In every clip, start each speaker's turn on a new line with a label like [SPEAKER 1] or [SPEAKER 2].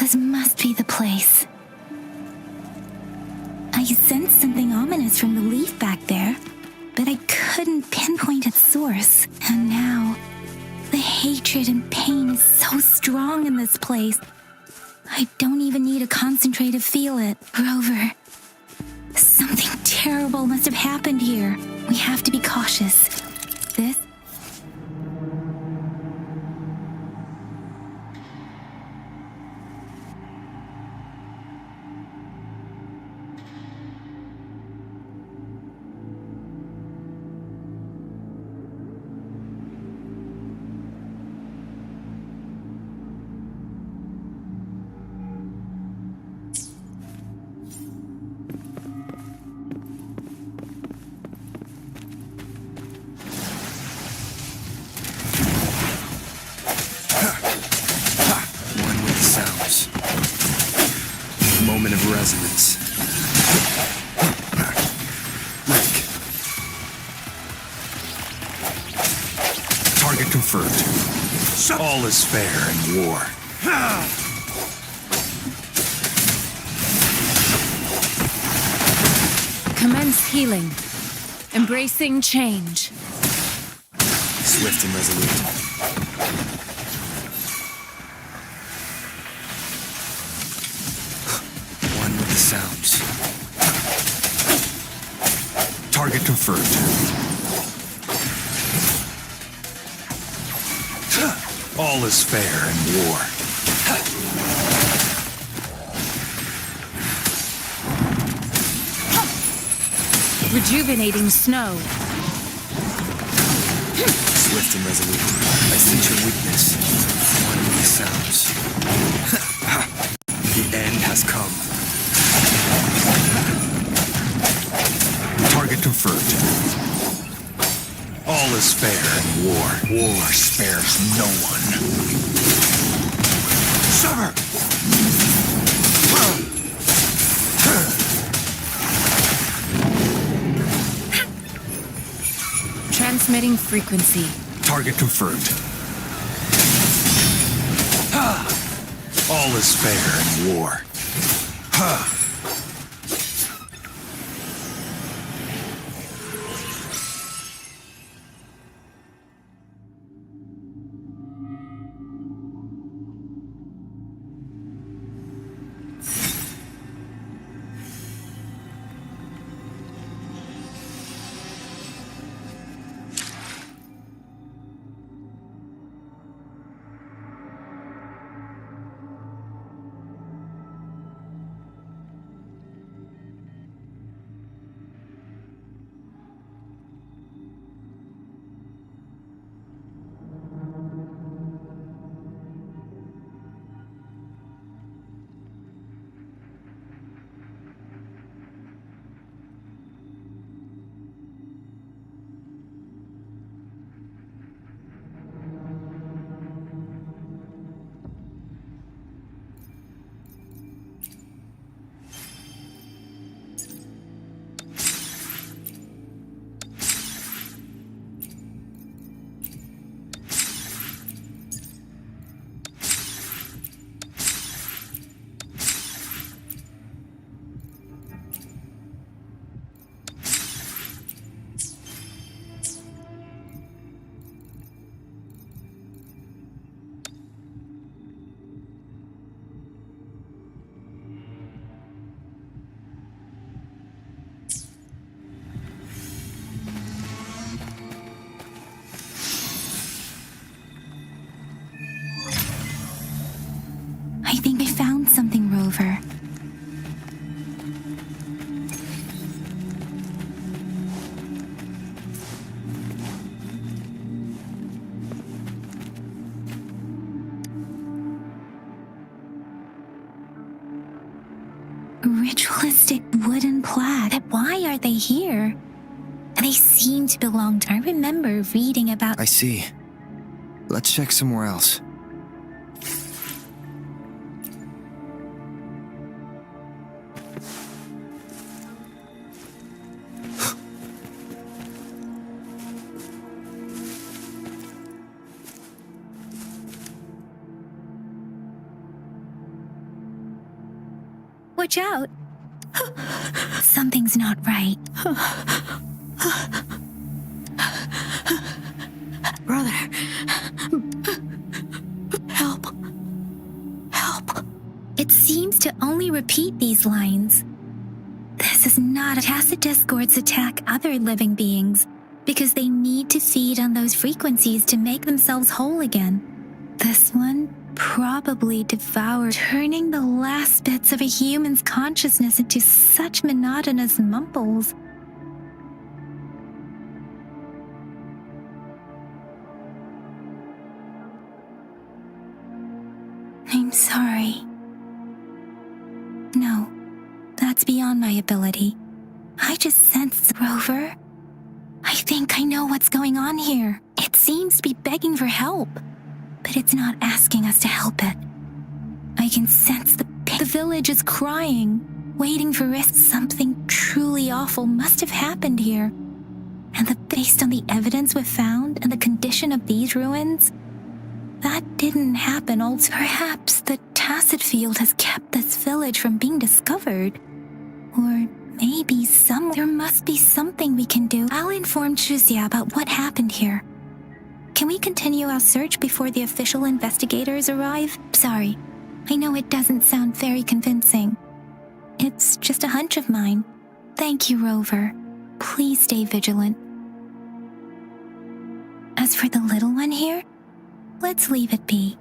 [SPEAKER 1] This must be the place. I sensed something ominous from the leaf back there, but I couldn't pinpoint its source. And now, the hatred and pain is so strong in this place. I don't even need to concentrate to feel it. Rover, something terrible must have happened here. We have to be cautious. This...
[SPEAKER 2] Moment of resonance. Rick. Target confirmed. All is fair in war.
[SPEAKER 3] Commence healing. Embracing change.
[SPEAKER 2] Swift and resolute. Sounds. Target confirmed. All is fair in war.
[SPEAKER 3] Rejuvenating snow.
[SPEAKER 2] Swift and resolute. I sense your weakness. One of these sounds. The end has come. Target confirmed. All is fair in war. War spares no one. Summer!
[SPEAKER 3] Transmitting frequency.
[SPEAKER 2] Target confirmed. All is fair in war.
[SPEAKER 1] I think I found something, Rover. Ritualistic wooden plaque. Why are they here? They seem to belong to... I remember reading about...
[SPEAKER 2] I see. Let's check somewhere else.
[SPEAKER 1] Watch out! Something's not right.
[SPEAKER 4] Brother. Help. Help.
[SPEAKER 1] It seems to only repeat these lines. This is not a tacit discords attack other living beings because they need to feed on those frequencies to make themselves whole again. This one probably devoured, turning the last bits of a human's consciousness into such monotonous mumbles. I'm sorry. No, that's beyond my ability. I just sense Rover. I think I know what's going on here. It seems to be begging for help, but it's not asking us to help it. I can sense the pain. The village is crying, waiting for it. Something truly awful must have happened here. Based on the evidence we've found and the condition of these ruins, that didn't happen. Also, perhaps the tacit field has kept this village from being discovered. Or maybe there must be something we can do. I'll inform Chuzia about what happened here. Can we continue our search before the official investigators arrive? Sorry, I know it doesn't sound very convincing. It's just a hunch of mine. Thank you, Rover. Please stay vigilant. As for the little one here, let's leave it be.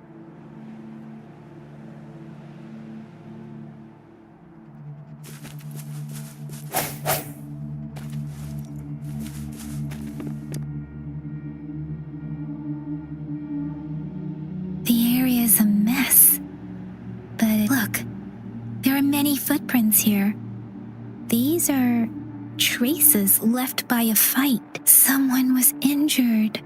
[SPEAKER 1] The area is a mess. But look, there are many footprints here. These are traces left by a fight. Someone was injured.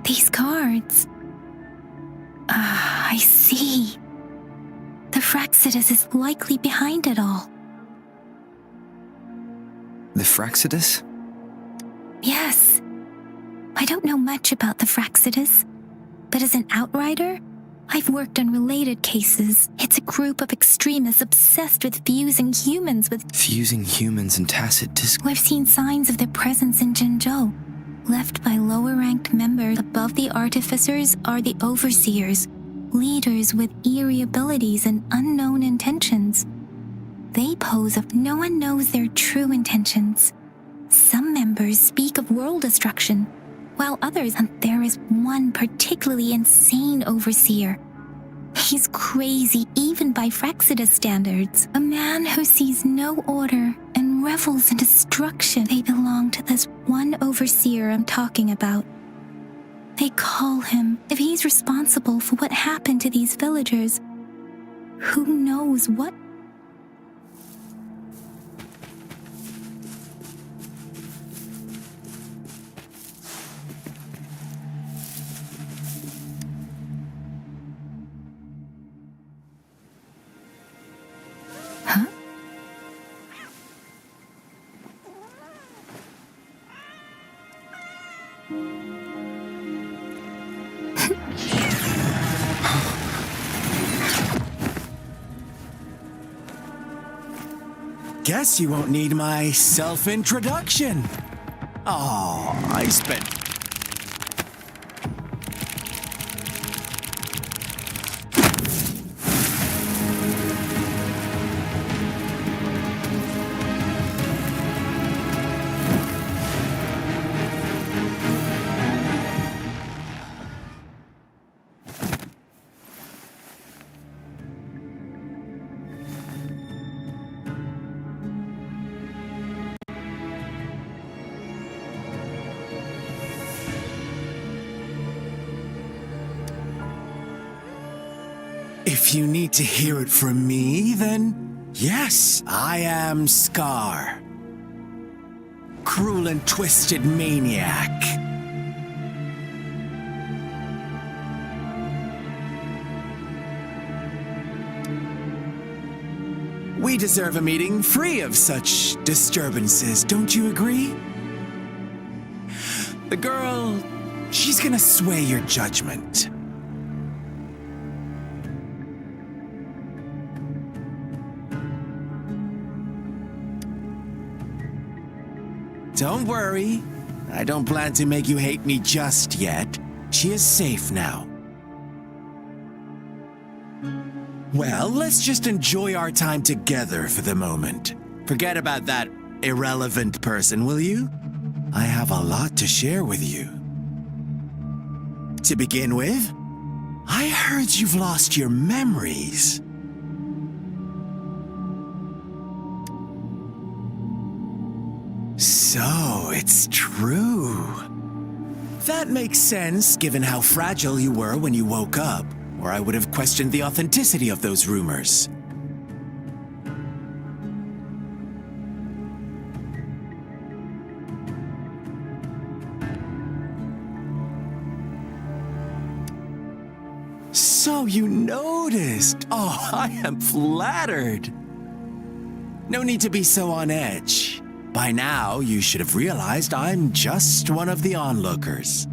[SPEAKER 1] These cards. I see. The Fraxidus is likely behind it all.
[SPEAKER 2] The Fraxidus?
[SPEAKER 1] Yes. I don't know much about the Fraxidus, but as an outrider, I've worked on related cases. It's a group of extremists obsessed with fusing humans
[SPEAKER 2] and tacit discord.
[SPEAKER 1] We've seen signs of their presence in Jinzhou, left by lower-ranked members. Above the artificers are the overseers, leaders with eerie abilities and unknown intentions. They pose up. No one knows their true intentions. Some members speak of world destruction, while others, and there is one particularly insane overseer. He's crazy even by Fraxidus standards. A man who sees no order and revels in destruction. They belong to this one overseer I'm talking about. They call him. If he's responsible for what happened to these villagers, who knows what? Huh?
[SPEAKER 5] Guess you won't need my self-introduction. Oh, I spent... If you need to hear it from me, then yes, I am Scar. Cruel and twisted maniac. We deserve a meeting free of such disturbances, don't you agree? The girl, she's gonna sway your judgment. Don't worry. I don't plan to make you hate me just yet. She is safe now. Well, let's just enjoy our time together for the moment. Forget about that irrelevant person, will you? I have a lot to share with you. To begin with, I heard you've lost your memories. So, it's true. That makes sense, given how fragile you were when you woke up, or I would have questioned the authenticity of those rumors. So you noticed. Oh, I am flattered. No need to be so on edge. By now, you should have realized I'm just one of the onlookers.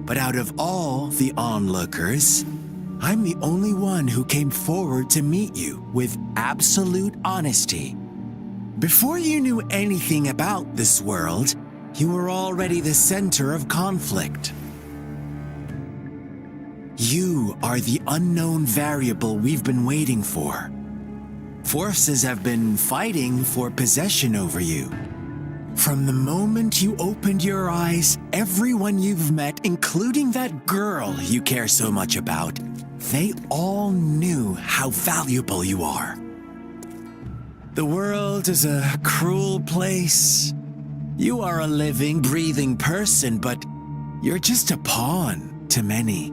[SPEAKER 5] But out of all the onlookers, I'm the only one who came forward to meet you with absolute honesty. Before you knew anything about this world, you were already the center of conflict. You are the unknown variable we've been waiting for. Forces have been fighting for possession over you. From the moment you opened your eyes, everyone you've met, including that girl you care so much about, they all knew how valuable you are. The world is a cruel place. You are a living, breathing person, but you're just a pawn to many.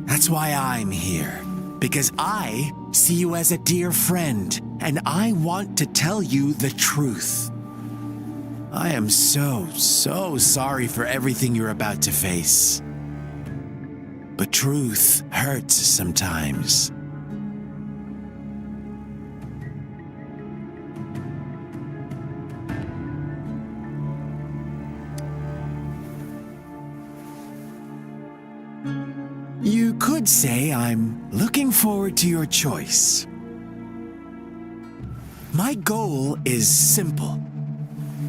[SPEAKER 5] That's why I'm here. Because I see you as a dear friend, and I want to tell you the truth. I am so sorry for everything you're about to face. But truth hurts sometimes. You could say I'm looking forward to your choice. My goal is simple.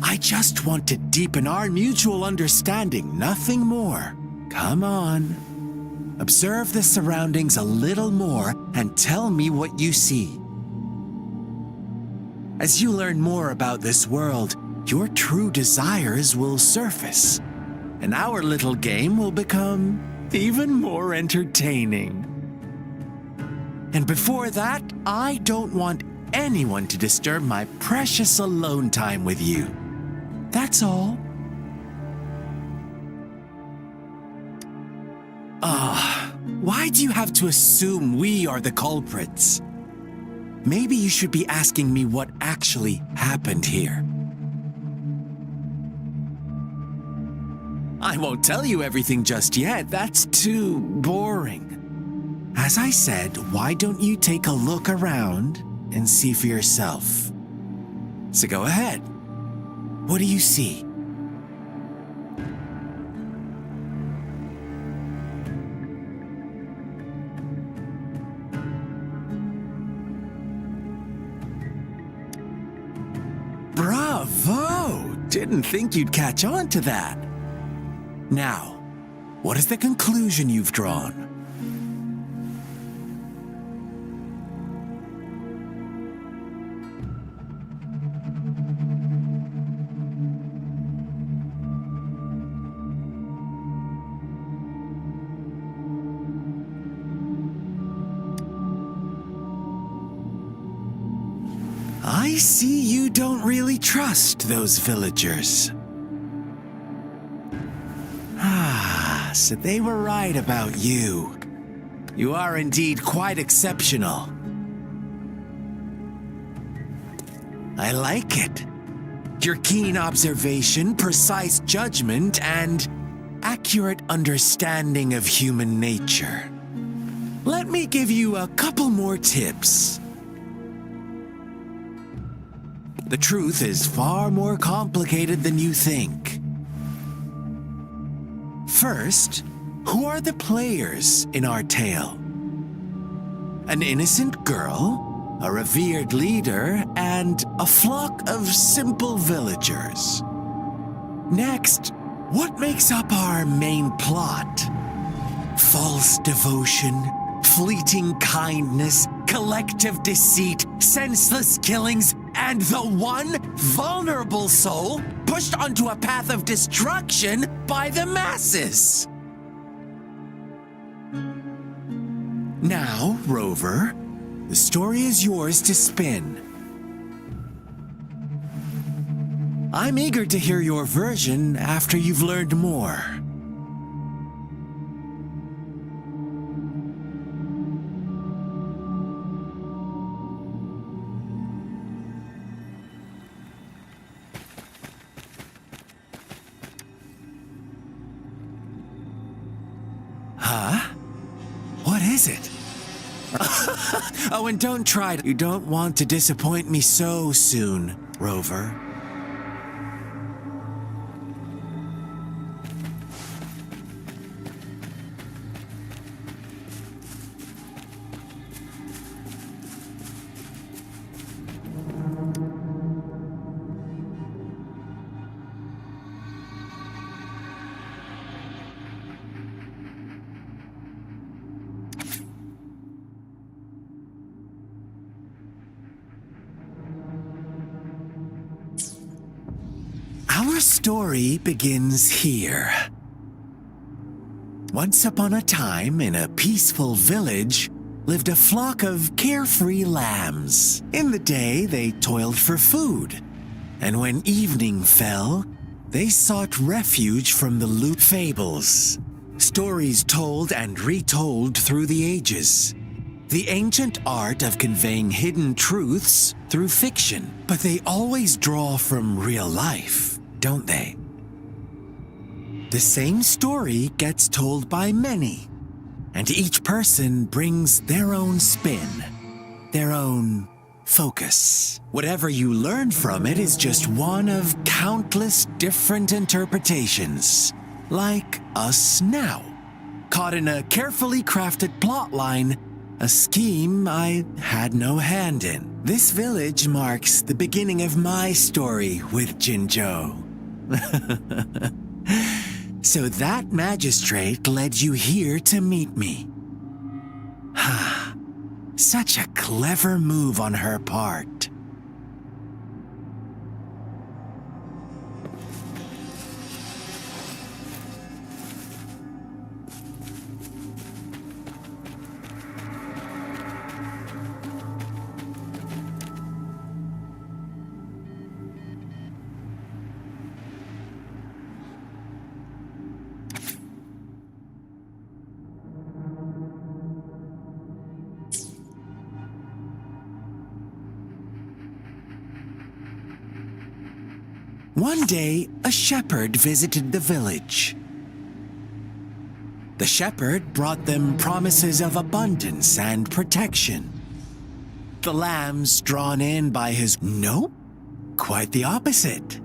[SPEAKER 5] I just want to deepen our mutual understanding, nothing more. Come on. Observe the surroundings a little more and tell me what you see. As you learn more about this world, your true desires will surface, and our little game will become even more entertaining. And before that, I don't want anyone to disturb my precious alone time with you. That's all. Why do you have to assume we are the culprits? Maybe you should be asking me what actually happened here. I won't tell you everything just yet. That's too boring. As I said, why don't you take a look around and see for yourself? So go ahead. What do you see? Bravo! Didn't think you'd catch on to that. Now, what is the conclusion you've drawn? I see you don't really trust those villagers. So they were right about you. You are indeed quite exceptional. I like it. Your keen observation, precise judgment, and accurate understanding of human nature. Let me give you a couple more tips. The truth is far more complicated than you think. First, who are the players in our tale? An innocent girl, a revered leader, and a flock of simple villagers. Next, what makes up our main plot? False devotion, fleeting kindness, collective deceit, senseless killings, and the one vulnerable soul pushed onto a path of destruction by the masses. Now, Rover, the story is yours to spin. I'm eager to hear your version after you've learned more. Huh? What is it? Oh, and don't try to. You don't want to disappoint me so soon, Rover. Our story begins here. Once upon a time, in a peaceful village, lived a flock of carefree lambs. In the day, they toiled for food, and when evening fell, they sought refuge from the loot fables. Stories told and retold through the ages. The ancient art of conveying hidden truths through fiction, but they always draw from real life, don't they? The same story gets told by many, and each person brings their own spin, their own focus. Whatever you learn from it is just one of countless different interpretations, like us now, caught in a carefully crafted plotline, a scheme I had no hand in. This village marks the beginning of my story with Jinzhou. So that magistrate led you here to meet me. Such a clever move on her part. One day, a shepherd visited the village. The shepherd brought them promises of abundance and protection. The lambs drawn in by his nope, quite the opposite.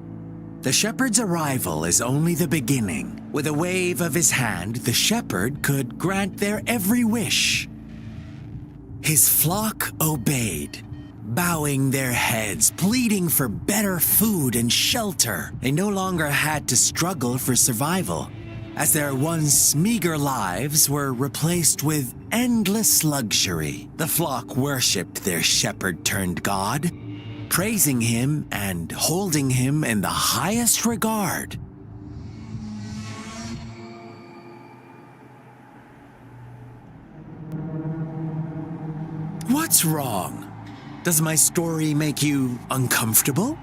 [SPEAKER 5] The shepherd's arrival is only the beginning. With a wave of his hand, the shepherd could grant their every wish. His flock obeyed, bowing their heads, pleading for better food and shelter. They no longer had to struggle for survival, as their once meager lives were replaced with endless luxury. The flock worshipped their shepherd-turned-god, praising him and holding him in the highest regard. What's wrong? Does my story make you uncomfortable?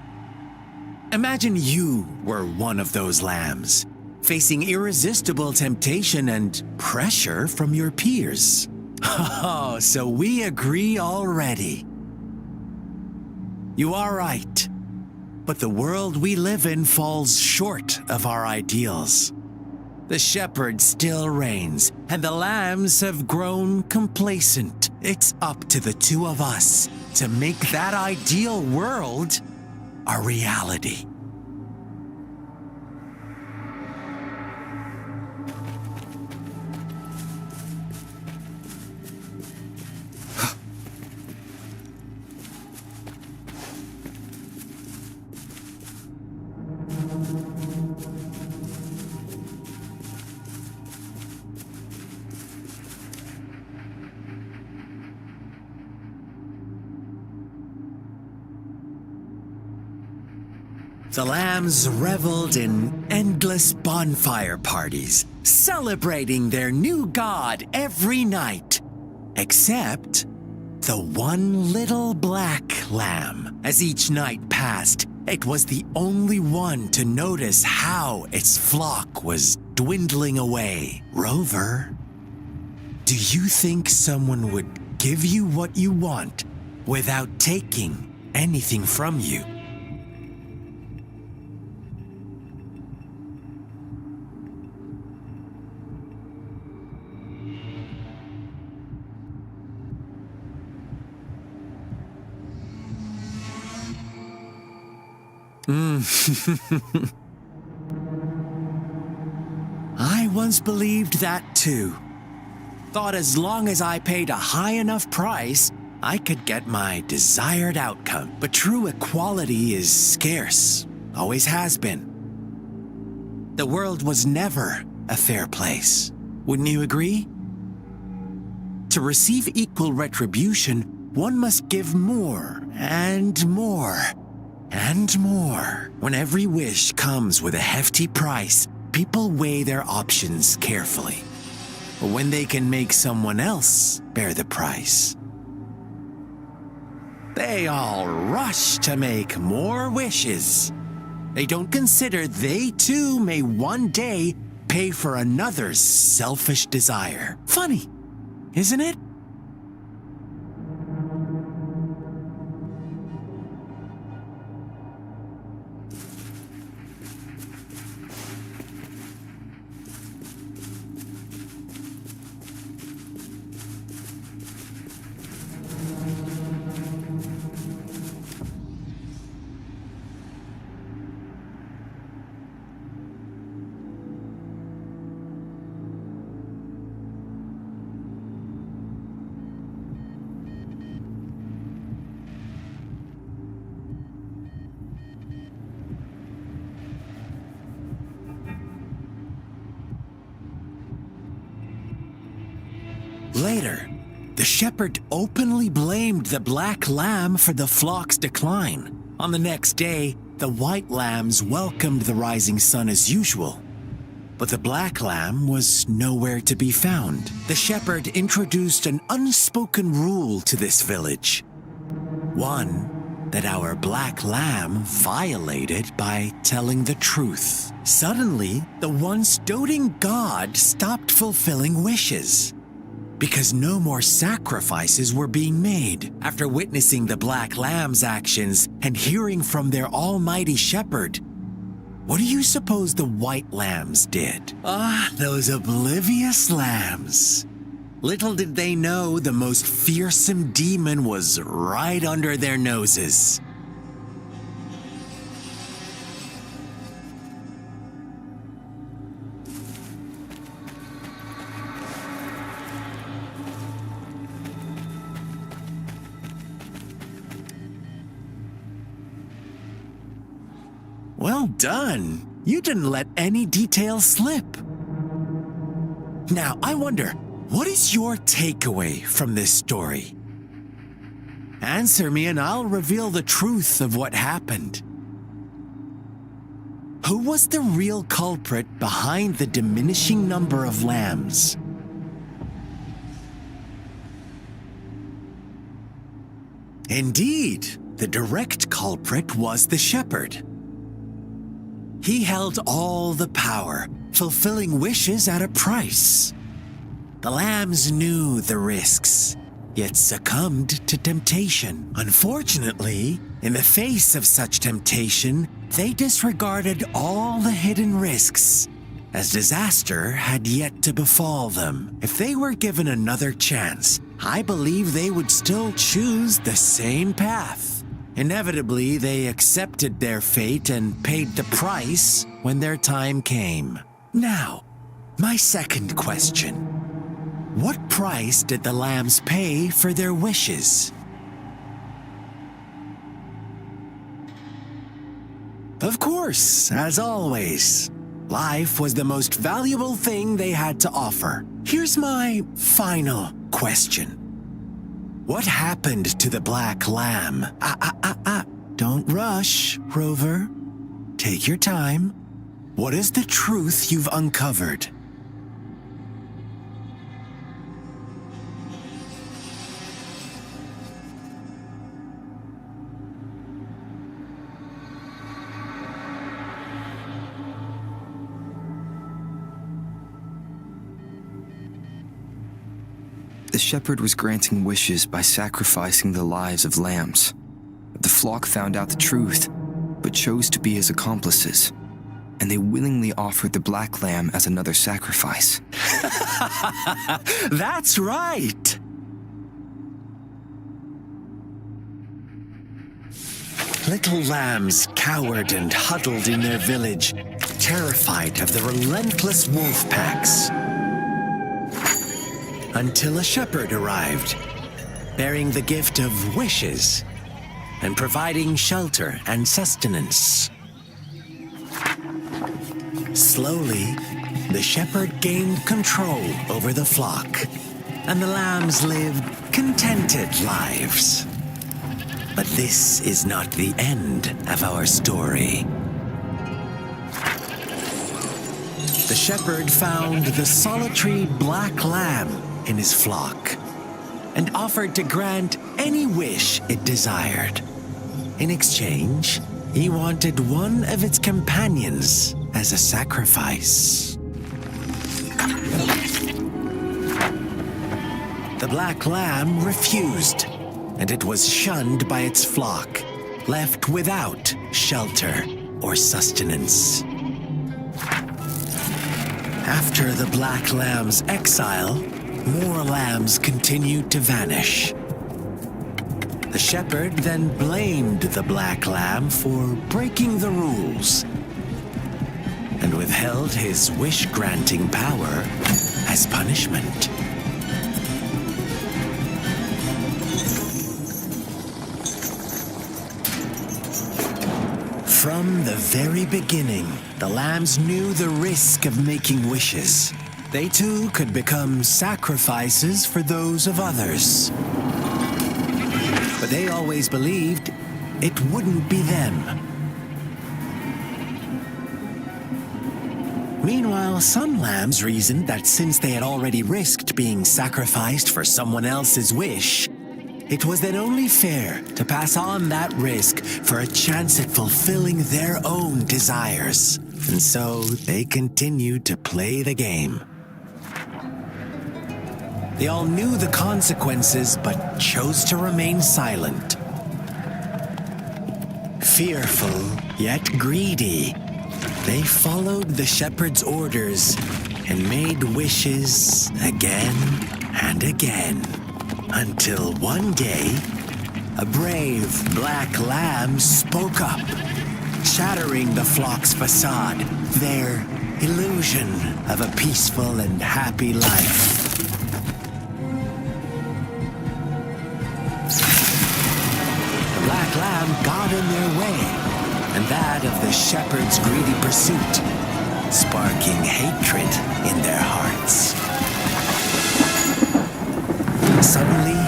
[SPEAKER 5] Imagine you were one of those lambs, facing irresistible temptation and pressure from your peers. Oh, so we agree already. You are right, but the world we live in falls short of our ideals. The shepherd still reigns, and the lambs have grown complacent. It's up to the two of us to make that ideal world a reality. The lambs reveled in endless bonfire parties, celebrating their new god every night. Except the one little black lamb. As each night passed, it was the only one to notice how its flock was dwindling away. Rover, do you think someone would give you what you want without taking anything from you? I once believed that too. Thought as long as I paid a high enough price, I could get my desired outcome. But true equality is scarce, always has been. The world was never a fair place. Wouldn't you agree? To receive equal retribution, one must give more and more. And more. When every wish comes with a hefty price, people weigh their options carefully. But when they can make someone else bear the price, they all rush to make more wishes. They don't consider they too may one day pay for another's selfish desire. Funny, isn't it? Later, the shepherd openly blamed the black lamb for the flock's decline. On the next day, the white lambs welcomed the rising sun as usual. But the black lamb was nowhere to be found. The shepherd introduced an unspoken rule to this village. One that our black lamb violated by telling the truth. Suddenly, the once doting god stopped fulfilling wishes, because no more sacrifices were being made. After witnessing the black lamb's actions and hearing from their almighty shepherd, what do you suppose the white lambs did? Those oblivious lambs. Little did they know the most fearsome demon was right under their noses. Well done. You didn't let any details slip. Now, I wonder, what is your takeaway from this story? Answer me and I'll reveal the truth of what happened. Who was the real culprit behind the diminishing number of lambs? Indeed, the direct culprit was the shepherd. He held all the power, fulfilling wishes at a price. The lambs knew the risks, yet succumbed to temptation. Unfortunately, in the face of such temptation, they disregarded all the hidden risks, as disaster had yet to befall them. If they were given another chance, I believe they would still choose the same path. Inevitably, they accepted their fate and paid the price when their time came. Now, my second question. What price did the lambs pay for their wishes? Of course, as always, life was the most valuable thing they had to offer. Here's my final question. What happened to the black lamb? Don't rush, Rover. Take your time. What is the truth you've uncovered?
[SPEAKER 2] The shepherd was granting wishes by sacrificing the lives of lambs. The flock found out the truth, but chose to be his accomplices, and they willingly offered the black lamb as another sacrifice.
[SPEAKER 5] That's right! Little lambs cowered and huddled in their village, terrified of the relentless wolf packs. Until a shepherd arrived, bearing the gift of wishes and providing shelter and sustenance. Slowly, the shepherd gained control over the flock, and the lambs lived contented lives. But this is not the end of our story. The shepherd found the solitary black lamb in his flock and offered to grant any wish it desired. In exchange, he wanted one of its companions as a sacrifice. The black lamb refused, and it was shunned by its flock, left without shelter or sustenance. After the black lamb's exile, more lambs continued to vanish. The shepherd then blamed the black lamb for breaking the rules and withheld his wish-granting power as punishment. From the very beginning, the lambs knew the risk of making wishes. They too could become sacrifices for those of others. But they always believed it wouldn't be them. Meanwhile, some lambs reasoned that since they had already risked being sacrificed for someone else's wish, it was then only fair to pass on that risk for a chance at fulfilling their own desires. And so they continued to play the game. They all knew the consequences, but chose to remain silent. Fearful, yet greedy, they followed the shepherd's orders and made wishes again and again, until one day, a brave black lamb spoke up, shattering the flock's facade, their illusion of a peaceful and happy life. The black lamb got in their way, and that of the shepherd's greedy pursuit, sparking hatred in their hearts. Suddenly,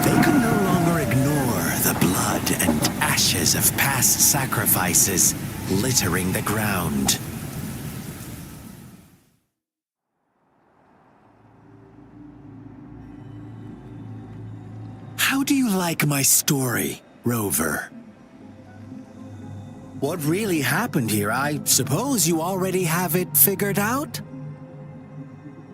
[SPEAKER 5] they could no longer ignore the blood and ashes of past sacrifices littering the ground. How do you like my story, Rover? What really happened here? I suppose you already have it figured out?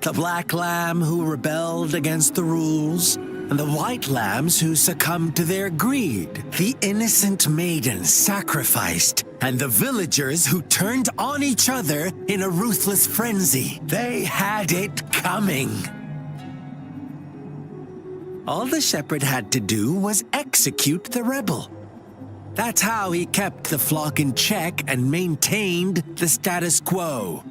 [SPEAKER 5] The black lamb who rebelled against the rules, and the white lambs who succumbed to their greed. The innocent maiden sacrificed, and the villagers who turned on each other in a ruthless frenzy. They had it coming. All the shepherd had to do was execute the rebel. That's how he kept the flock in check and maintained the status quo.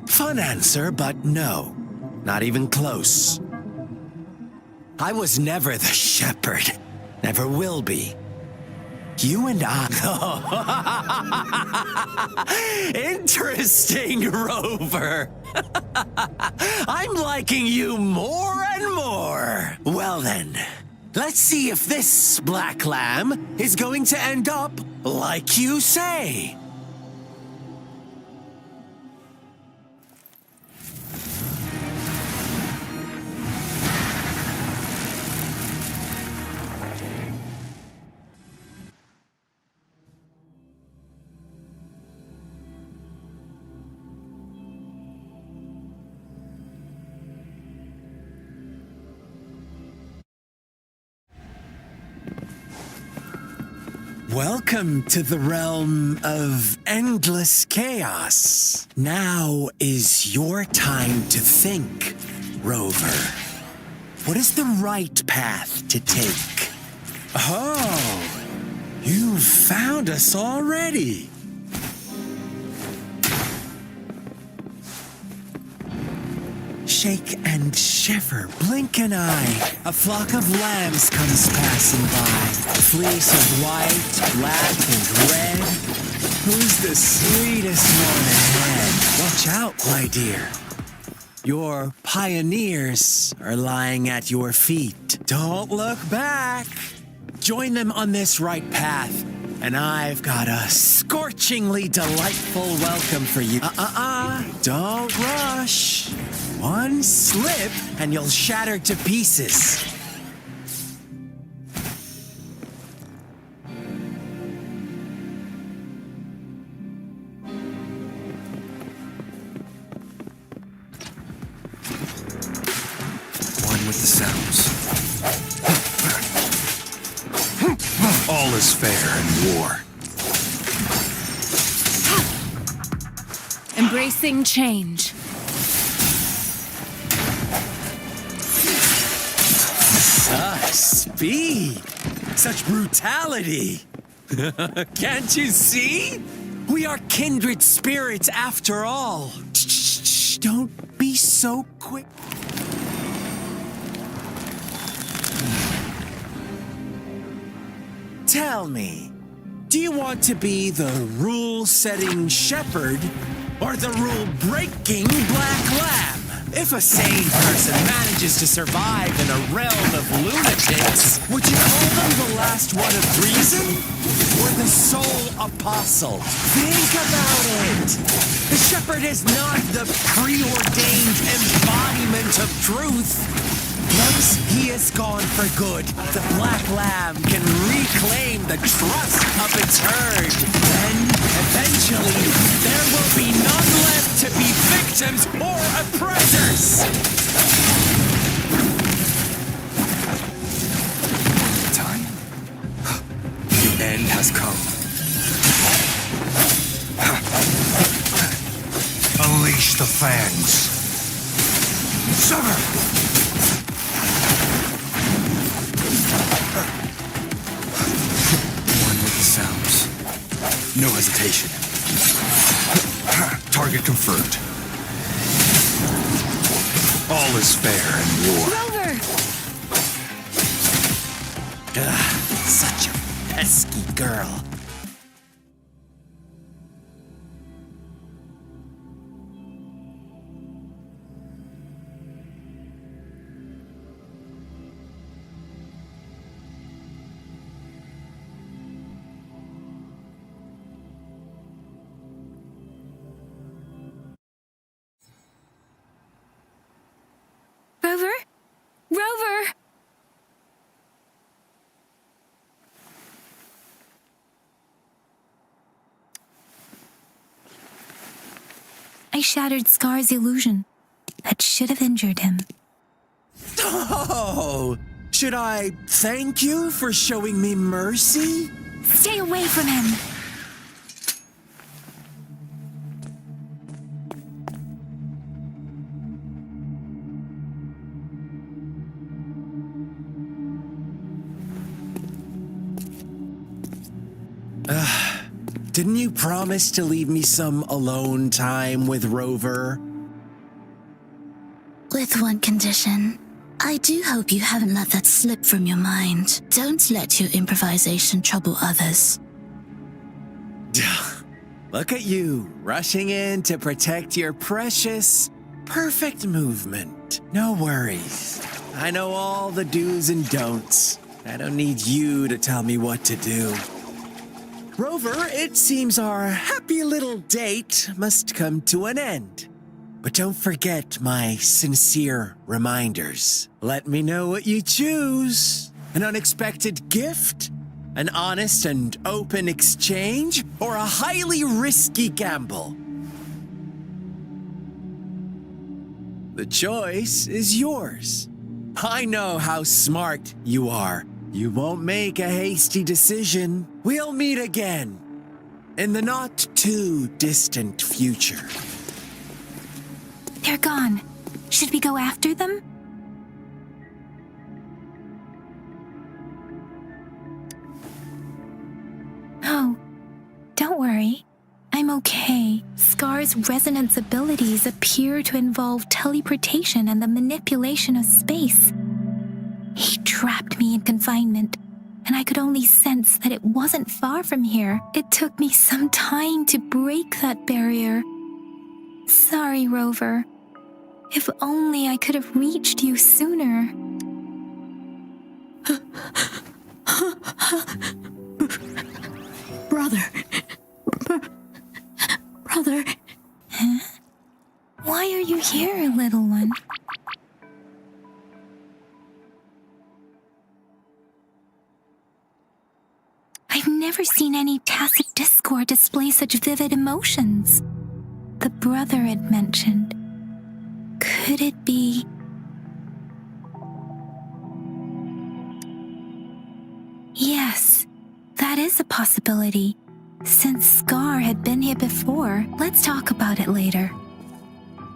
[SPEAKER 5] Fun answer, but no. Not even close. I was never the shepherd. Never will be. You and I... Interesting, Rover. I'm liking you more and more. Well then, let's see if this black lamb is going to end up like you say. Welcome to the realm of endless chaos. Now is your time to think, Rover. What is the right path to take? Oh, you've found us already. Shake and shiver, blink an eye. A flock of lambs comes passing by. Fleece of white, black, and red. Who's the sweetest one ahead? Watch out, my dear. Your pioneers are lying at your feet. Don't look back. Join them on this right path, and I've got a scorchingly delightful welcome for you. Don't rush. One slip, and you'll shatter to pieces.
[SPEAKER 2] One with the sounds. All is fair in war.
[SPEAKER 3] Embracing change.
[SPEAKER 5] Speed! Such brutality! Can't you see? We are kindred spirits after all. Shh, don't be so quick. Tell me, do you want to be the rule-setting shepherd or the rule-breaking black lamb? If a sane person manages to survive in a realm of lunatics, would you call them the last one of reason? Or the sole apostle? Think about it! The shepherd is not the preordained embodiment of truth. Once he is gone for good, the black lamb can reclaim the trust of its herd. Then, eventually, there will be none left to be victims or oppressors.
[SPEAKER 2] Time. The end has come.
[SPEAKER 6] Unleash the fangs. Sever!
[SPEAKER 2] One with the sounds. No hesitation. Target confirmed. All is fair in war.
[SPEAKER 3] Rover!
[SPEAKER 5] Such a pesky girl.
[SPEAKER 1] Rover? Rover! I shattered Scar's illusion. That should have injured him.
[SPEAKER 5] Oh! Should I thank you for showing me mercy?
[SPEAKER 1] Stay away from him!
[SPEAKER 5] Didn't you promise to leave me some alone time with Rover?
[SPEAKER 4] With one condition. I do hope you haven't let that slip from your mind. Don't let your improvisation trouble others.
[SPEAKER 5] Look at you, rushing in to protect your precious, perfect movement. No worries. I know all the do's and don'ts. I don't need you to tell me what to do. Rover, it seems our happy little date must come to an end. But don't forget my sincere reminders. Let me know what you choose. An unexpected gift? An honest and open exchange? Or a highly risky gamble? The choice is yours. I know how smart you are. You won't make a hasty decision. We'll meet again in the not too distant future.
[SPEAKER 1] They're gone. Should we go after them? Oh, don't worry. I'm okay. Scar's resonance abilities appear to involve teleportation and the manipulation of space. He trapped me in confinement, and I could only sense that it wasn't far from here. It took me some time to break that barrier. Sorry, Rover. If only I could have reached you sooner.
[SPEAKER 4] Brother. Brother.
[SPEAKER 1] Huh? Why are you here, little one? I've never seen any tacit discord display such vivid emotions. The brother had mentioned. Could it be... Yes, that is a possibility. Since Scar had been here before, let's talk about it later.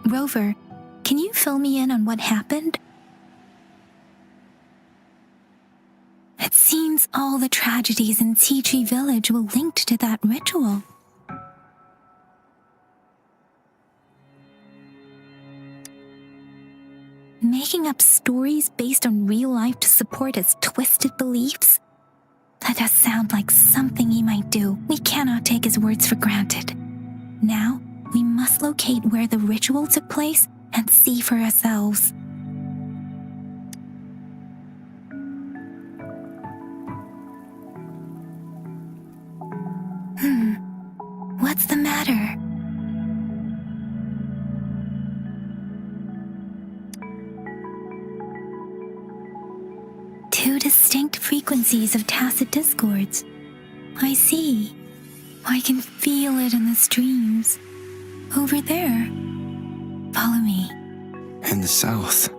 [SPEAKER 1] Rover, can you fill me in on what happened? It seems all the tragedies in Tea Tree Village were linked to that ritual. Making up stories based on real life to support his twisted beliefs? That does sound like something he might do. We cannot take his words for granted. Now, we must locate where the ritual took place and see for ourselves. What's the matter? Two distinct frequencies of tacit discords. I see. I can feel it in the streams. Over there. Follow me.
[SPEAKER 2] In the south.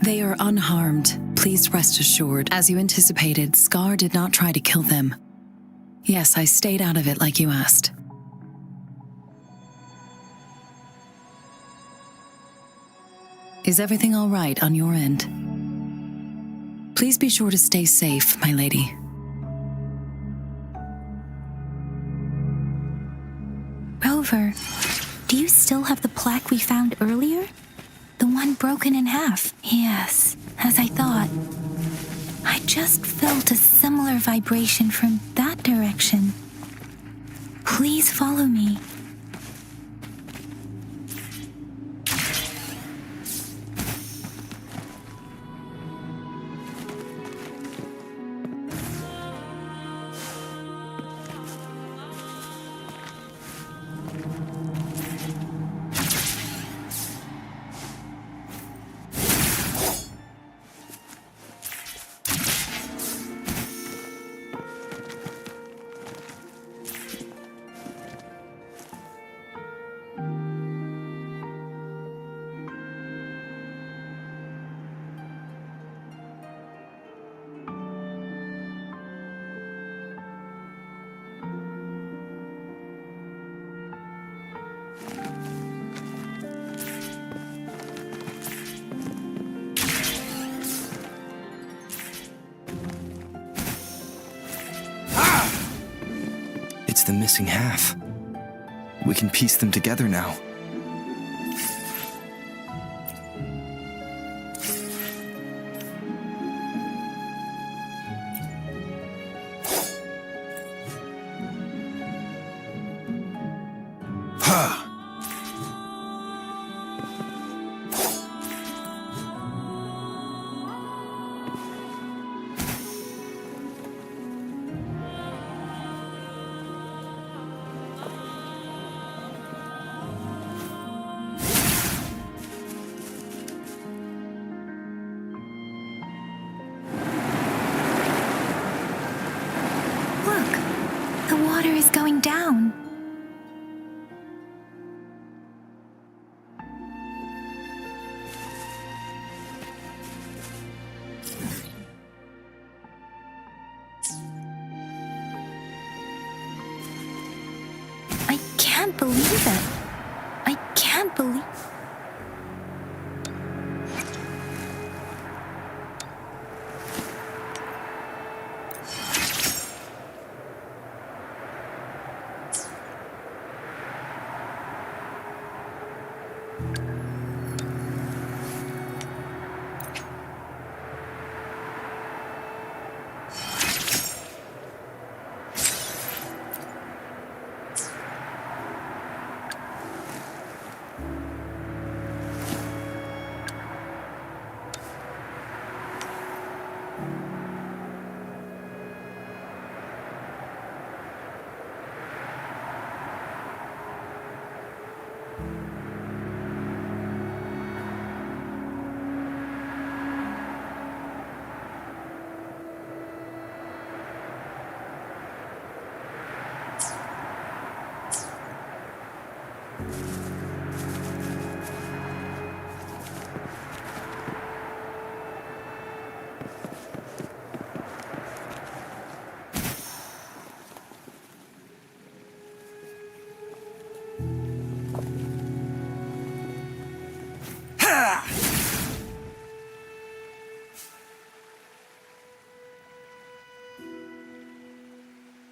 [SPEAKER 3] They are unharmed. Please rest assured. As you anticipated, Scar did not try to kill them. Yes, I stayed out of it like you asked. Is everything all right on your end? Please be sure to stay safe, my lady.
[SPEAKER 1] Rover, do you still have the plaque we found earlier? The one broken in half? Yes, as I thought. I just felt a similar vibration from that direction. Please follow me.
[SPEAKER 2] the missing half. We can piece them together now.
[SPEAKER 1] The water is going down. I can't believe it. I can't believe...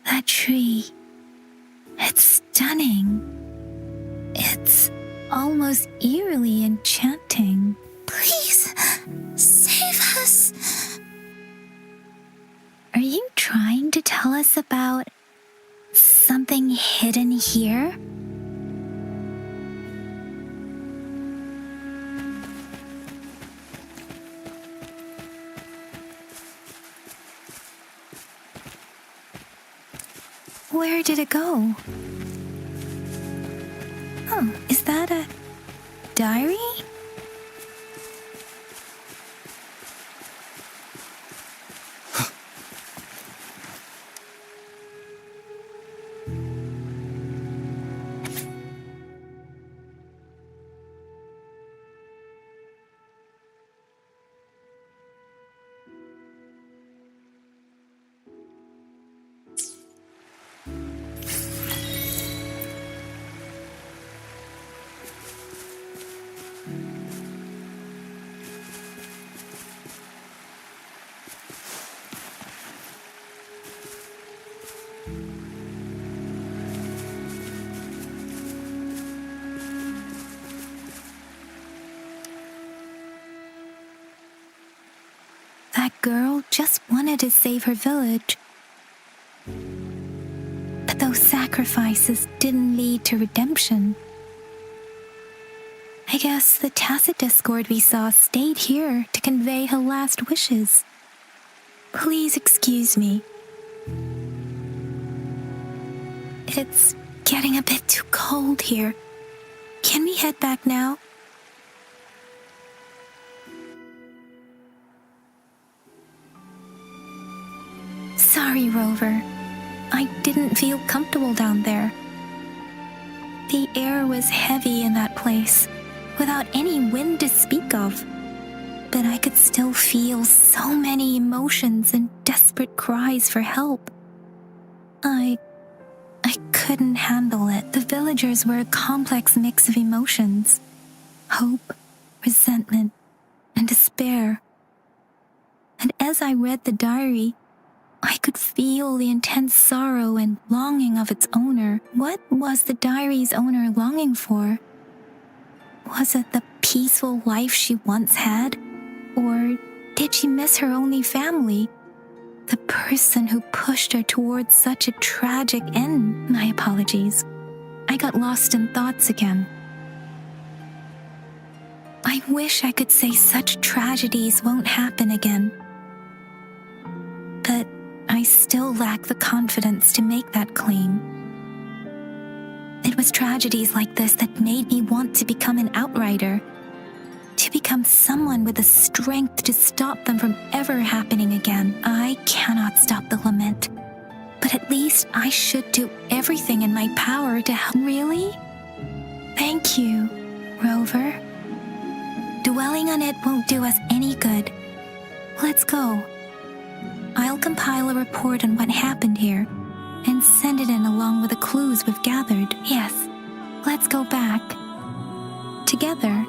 [SPEAKER 1] That tree, it's stunning. It's almost eerily enchanting.
[SPEAKER 4] Please, save us.
[SPEAKER 1] Are you trying to tell us about something hidden here? Where did it go? Oh, is that a diary? That girl just wanted to save her village. But those sacrifices didn't lead to redemption. I guess the tacit discord we saw stayed here to convey her last wishes. Please excuse me. It's getting a bit too cold here. Can we head back now? Sorry, Rover. I didn't feel comfortable down there. The air was heavy in that place, without any wind to speak of. But I could still feel so many emotions and desperate cries for help. I couldn't handle it. The villagers were a complex mix of emotions. Hope, resentment, and despair. And as I read the diary, I could feel the intense sorrow and longing of its owner. What was the diary's owner longing for? Was it the peaceful life she once had? Or did she miss her only family? The person who pushed her towards such a tragic end? My apologies. I got lost in thoughts again. I wish I could say such tragedies won't happen again. But I still lack the confidence to make that claim. It was tragedies like this that made me want to become an outrider, to become someone with the strength to stop them from ever happening again. I cannot stop the lament, but at least I should do everything in my power to help. Really? Thank you, Rover. Dwelling on it won't do us any good. Let's go. I'll compile a report on what happened here and send it in along with the clues we've gathered. Yes, let's go back. Together.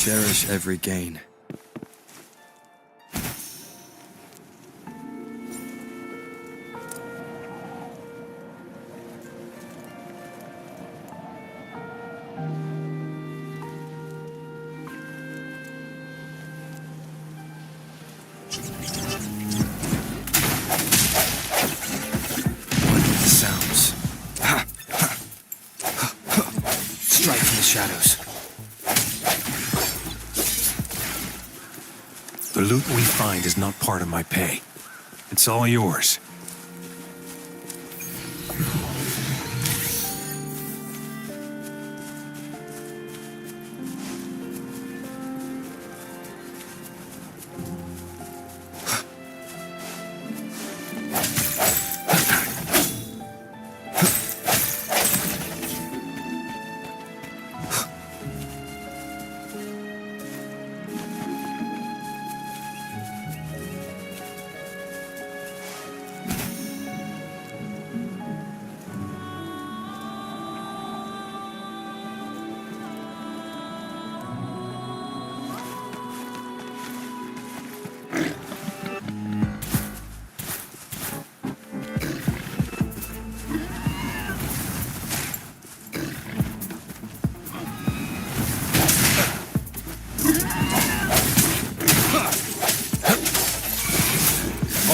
[SPEAKER 2] Cherish every gain. What are the sounds? Strike from the shadows.
[SPEAKER 6] The loot we find is not part of my pay. It's all yours.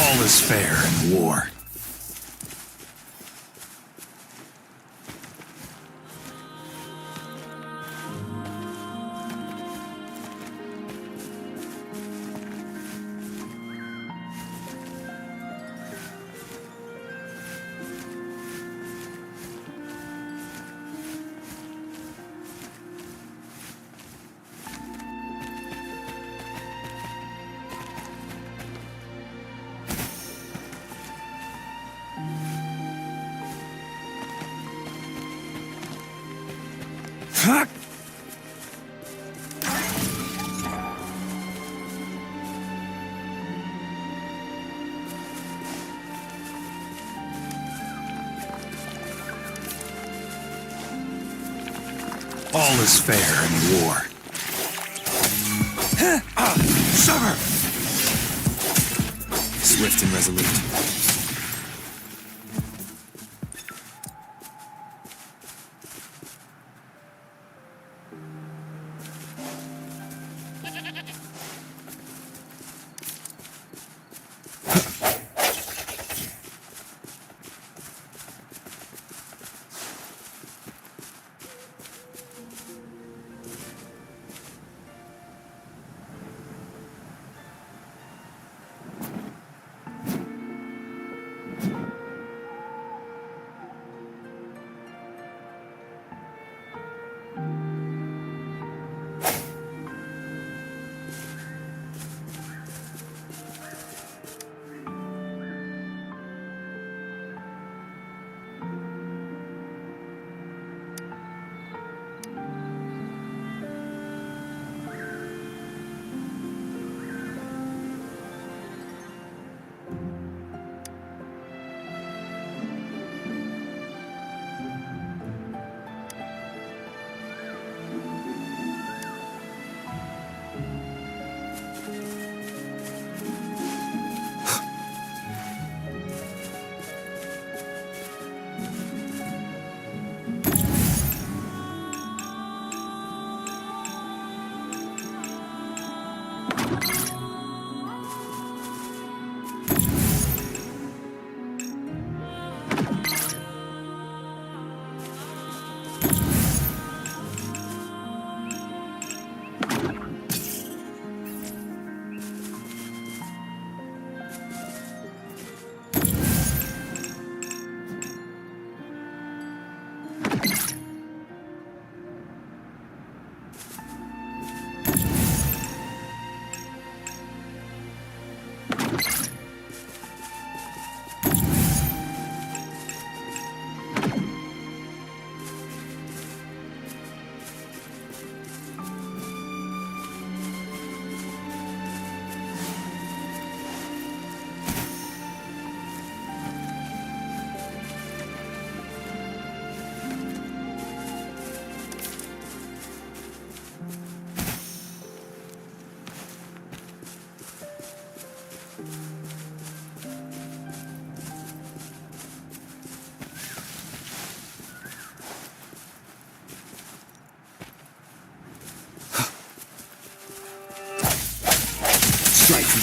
[SPEAKER 6] All is fair in war. All is fair in war. Sever!
[SPEAKER 2] Swift and resolute.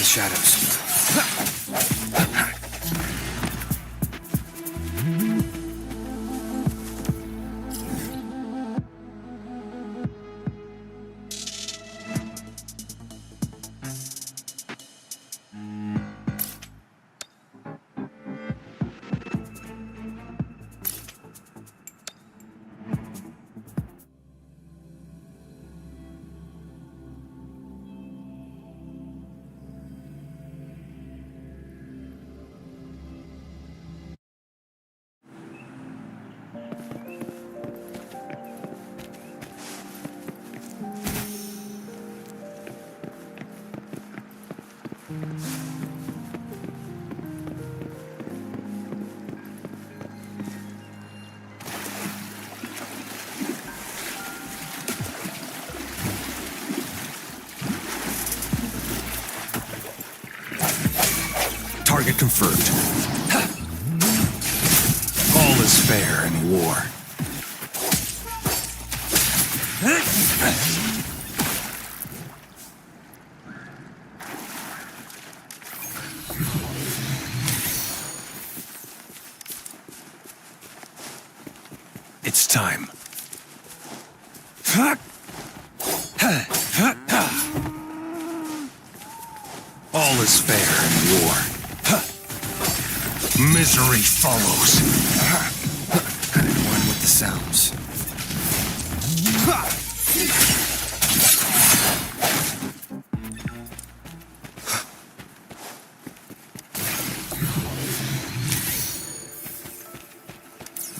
[SPEAKER 2] shadows.
[SPEAKER 6] Target confirmed. All is fair in war. It's time. All is fair in war. Misery follows.
[SPEAKER 2] One with the sounds.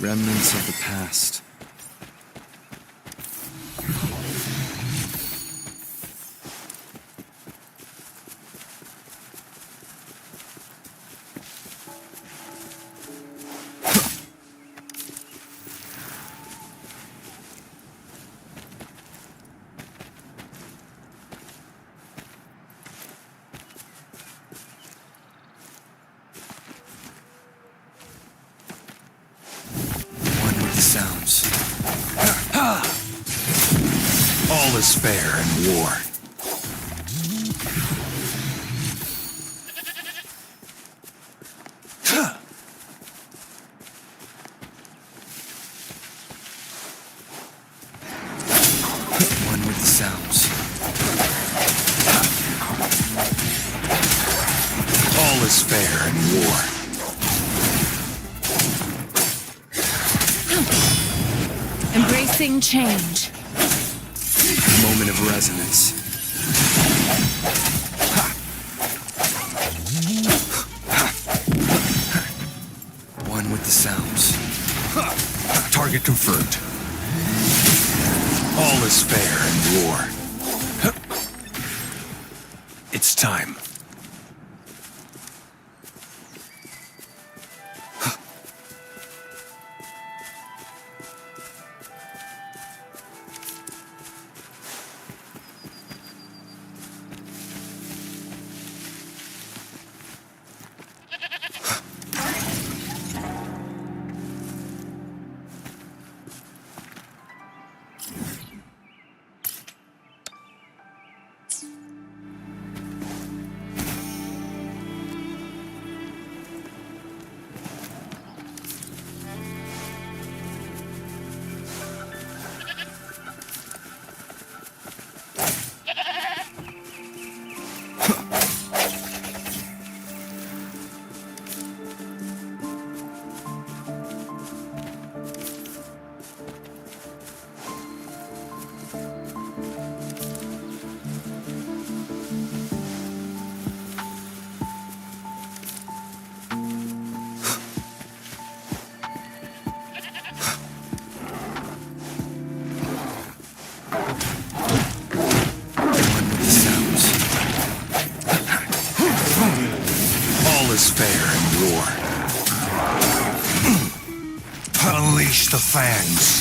[SPEAKER 2] Remnants of the past. Sounds.
[SPEAKER 6] All is fair in war.
[SPEAKER 2] One with the sounds.
[SPEAKER 6] All is fair in war.
[SPEAKER 3] Embracing change.
[SPEAKER 2] Moment of resonance. One with the sounds.
[SPEAKER 6] Target confirmed. All is fair in war. It's time. Is fair in war. Unleash the fangs.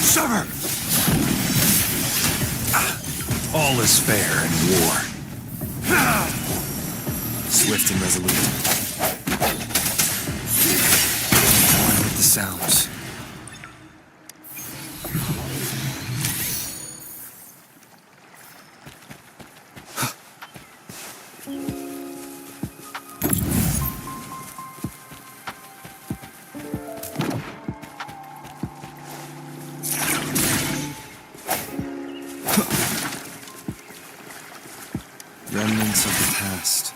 [SPEAKER 6] Summer! All is fair in war.
[SPEAKER 2] Swift and resolute. One with the sounds. Remnants of the past.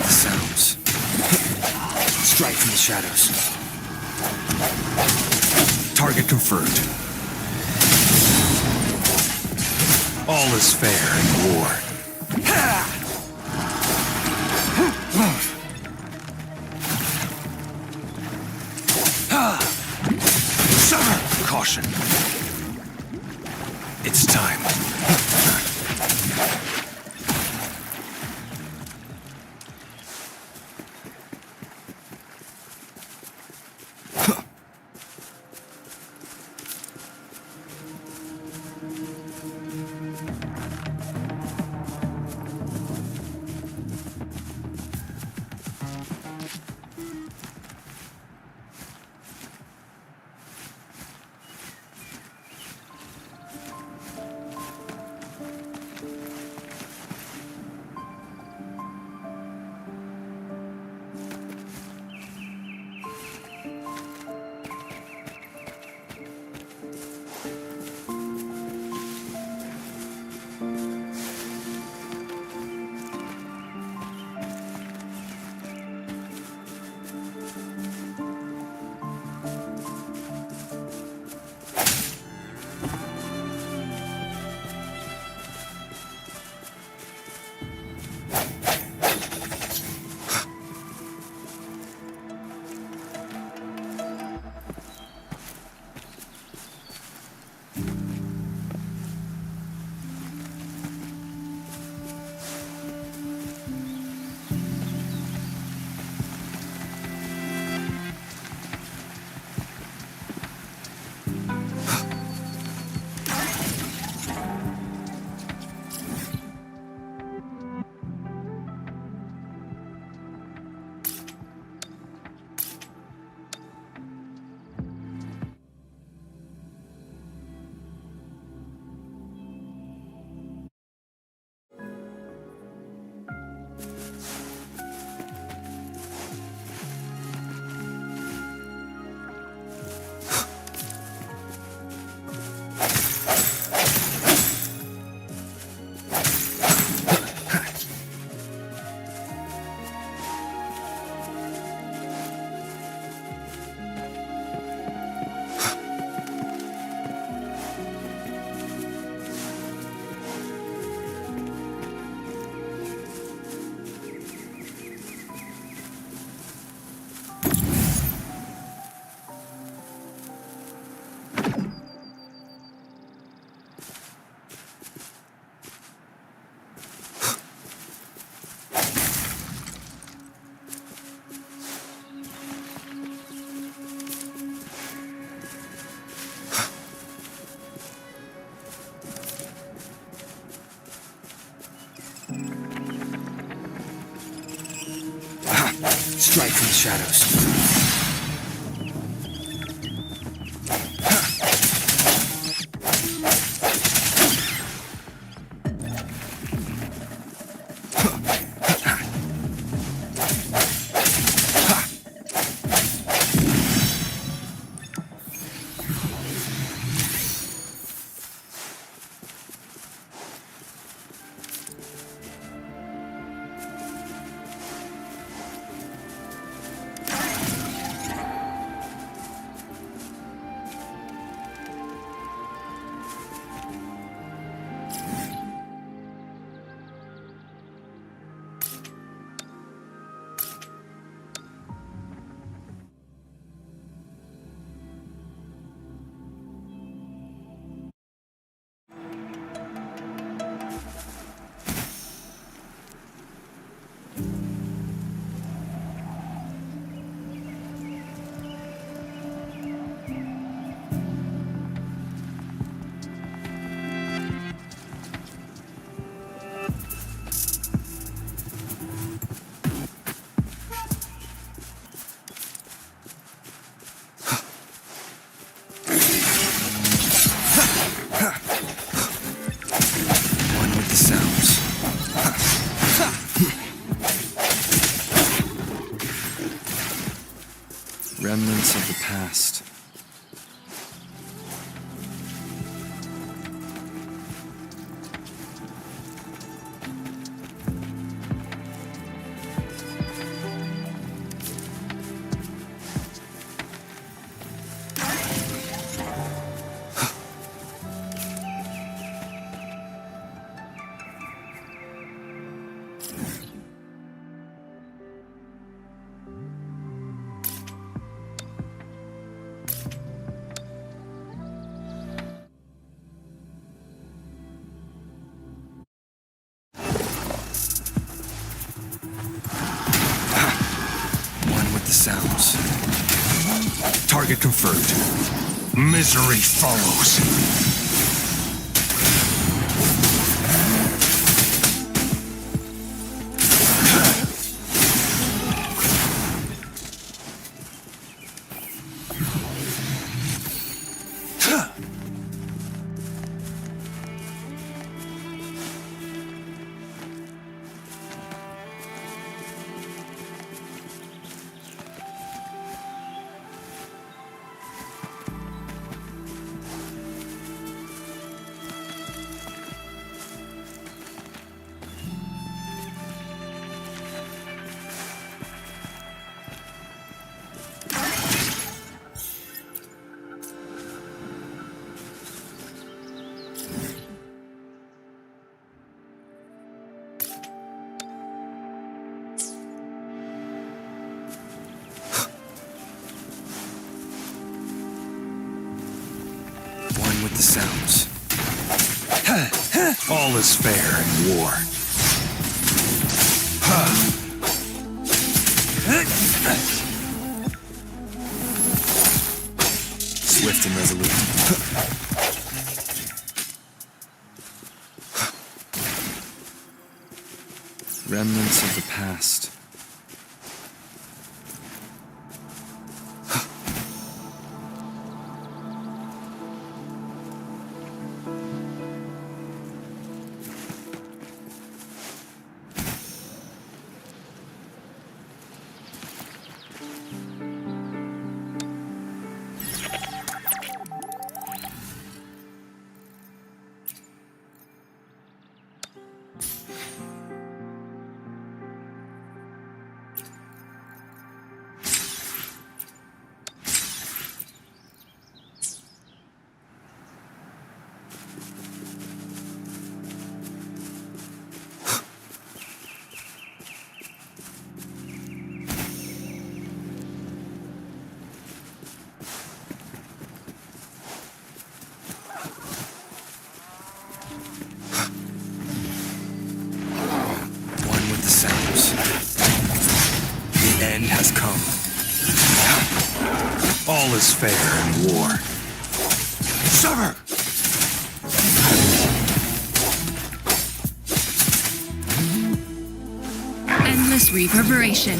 [SPEAKER 2] Sounds. Strike from the shadows.
[SPEAKER 6] Target confirmed. All is fair in war. Summer! Caution. It's time.
[SPEAKER 2] Strike from the shadows. Remnants of the past. Sounds.
[SPEAKER 6] Target confirmed. Misery follows.
[SPEAKER 2] With the sounds.
[SPEAKER 6] All is fair in war.
[SPEAKER 2] Swift and resolute. Remnants of the past. end has come.
[SPEAKER 6] All is fair in war.
[SPEAKER 2] Sever!
[SPEAKER 7] Endless reverberation.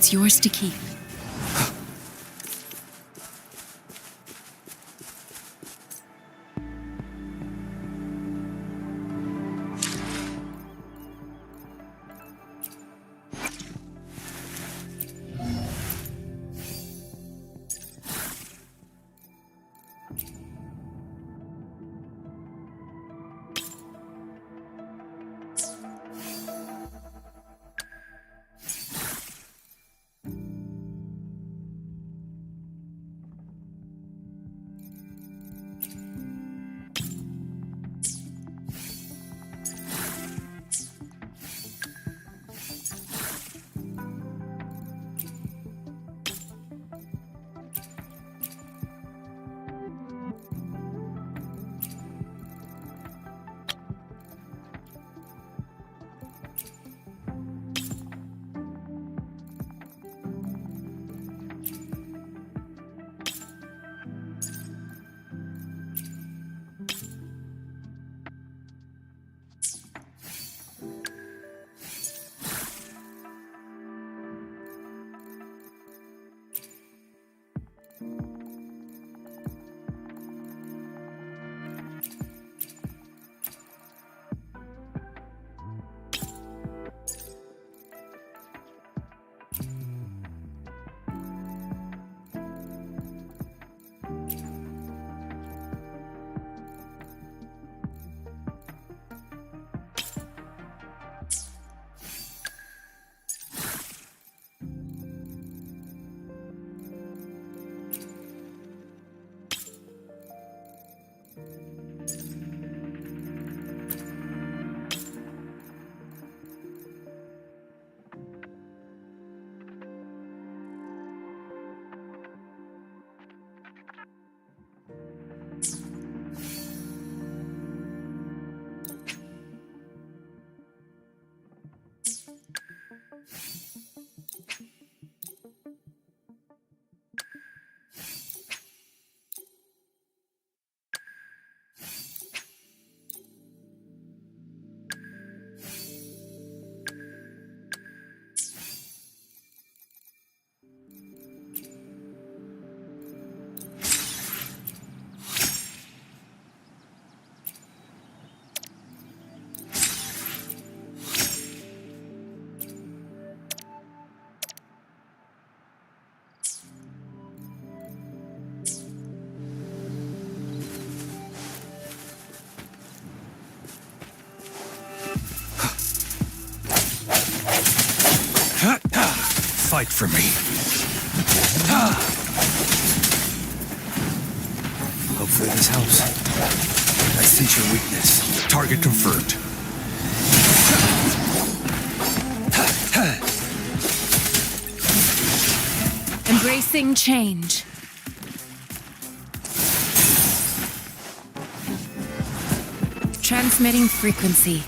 [SPEAKER 3] It's yours to keep.
[SPEAKER 6] Fight for me.
[SPEAKER 2] Hopefully this helps. I sense your weakness.
[SPEAKER 6] Target confirmed.
[SPEAKER 3] Embracing change. Transmitting frequency.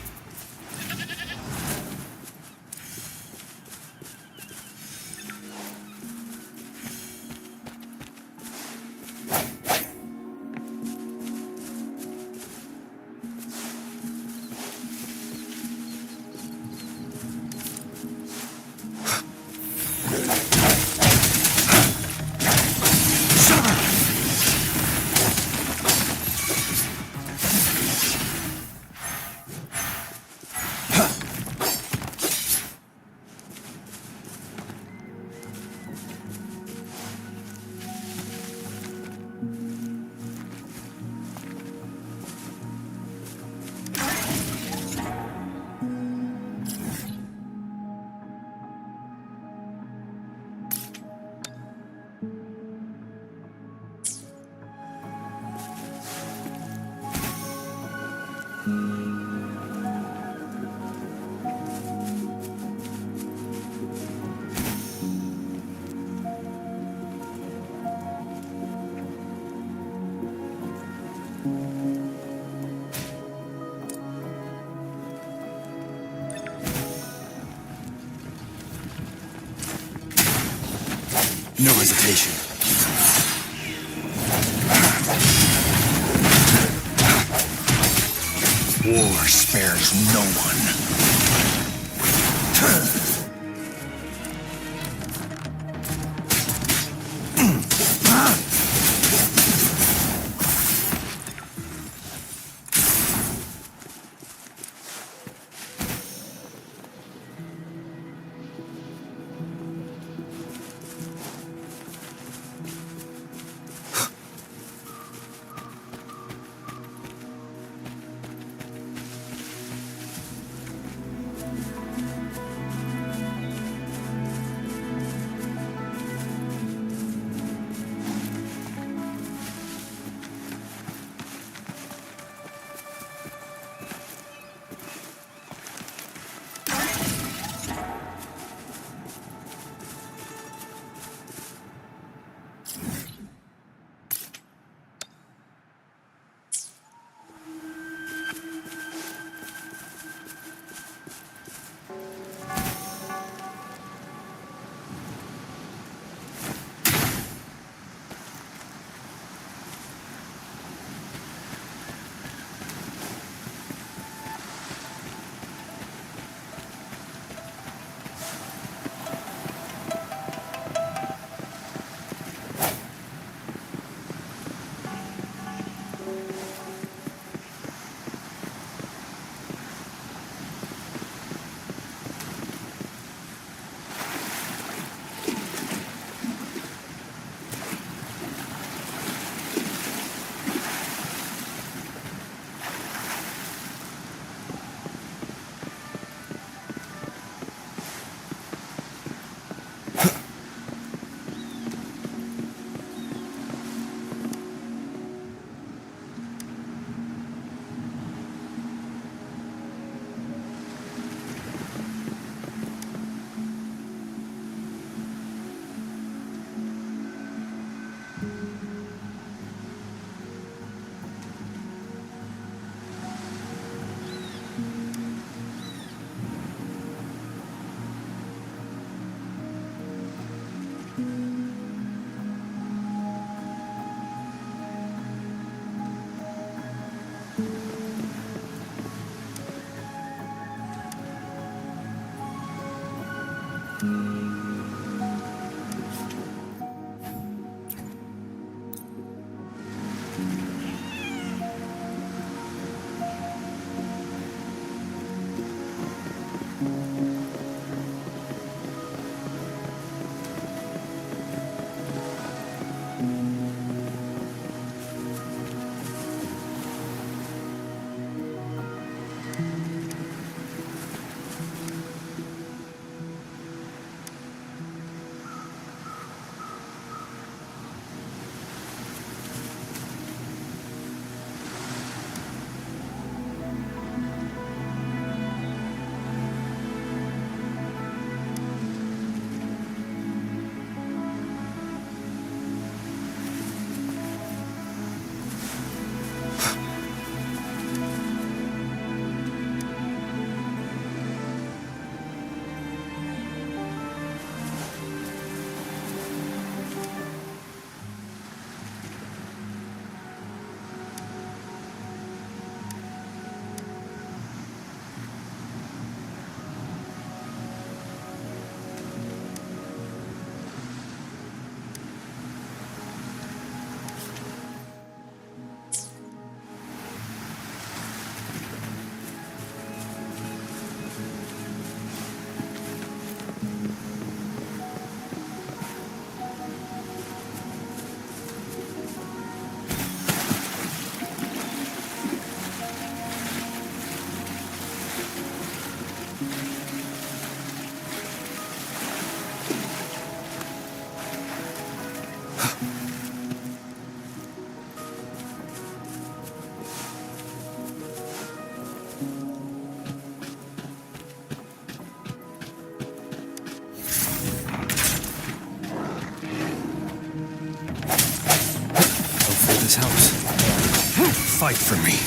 [SPEAKER 2] No hesitation.
[SPEAKER 6] War spares no one. Fight for me.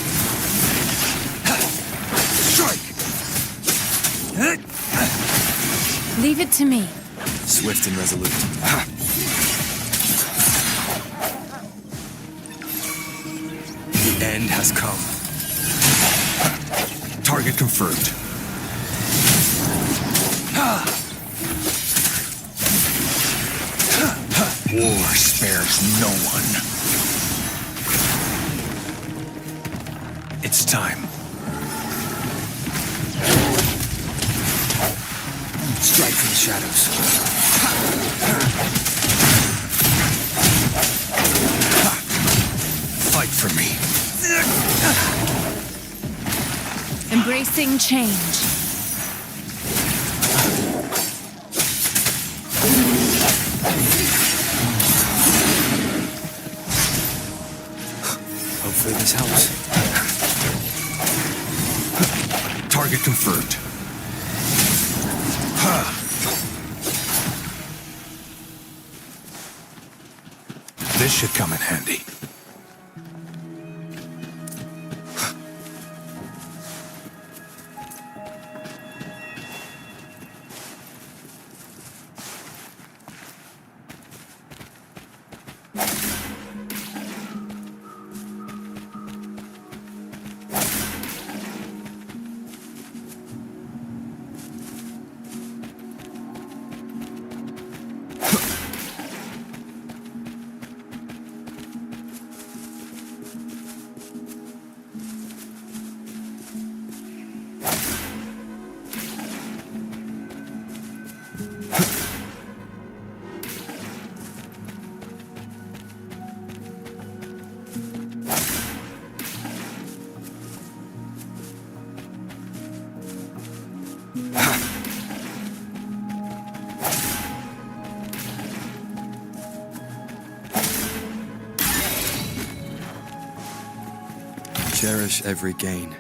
[SPEAKER 6] Strike!
[SPEAKER 3] Leave it to me.
[SPEAKER 2] Swift and resolute. The end has come.
[SPEAKER 6] Target confirmed. War spares no one. It's time.
[SPEAKER 2] Strike from the shadows.
[SPEAKER 6] Fight for me.
[SPEAKER 3] Embracing change.
[SPEAKER 2] Hopefully this helps.
[SPEAKER 6] Target confirmed. This should come in handy.
[SPEAKER 2] Cherish every gain.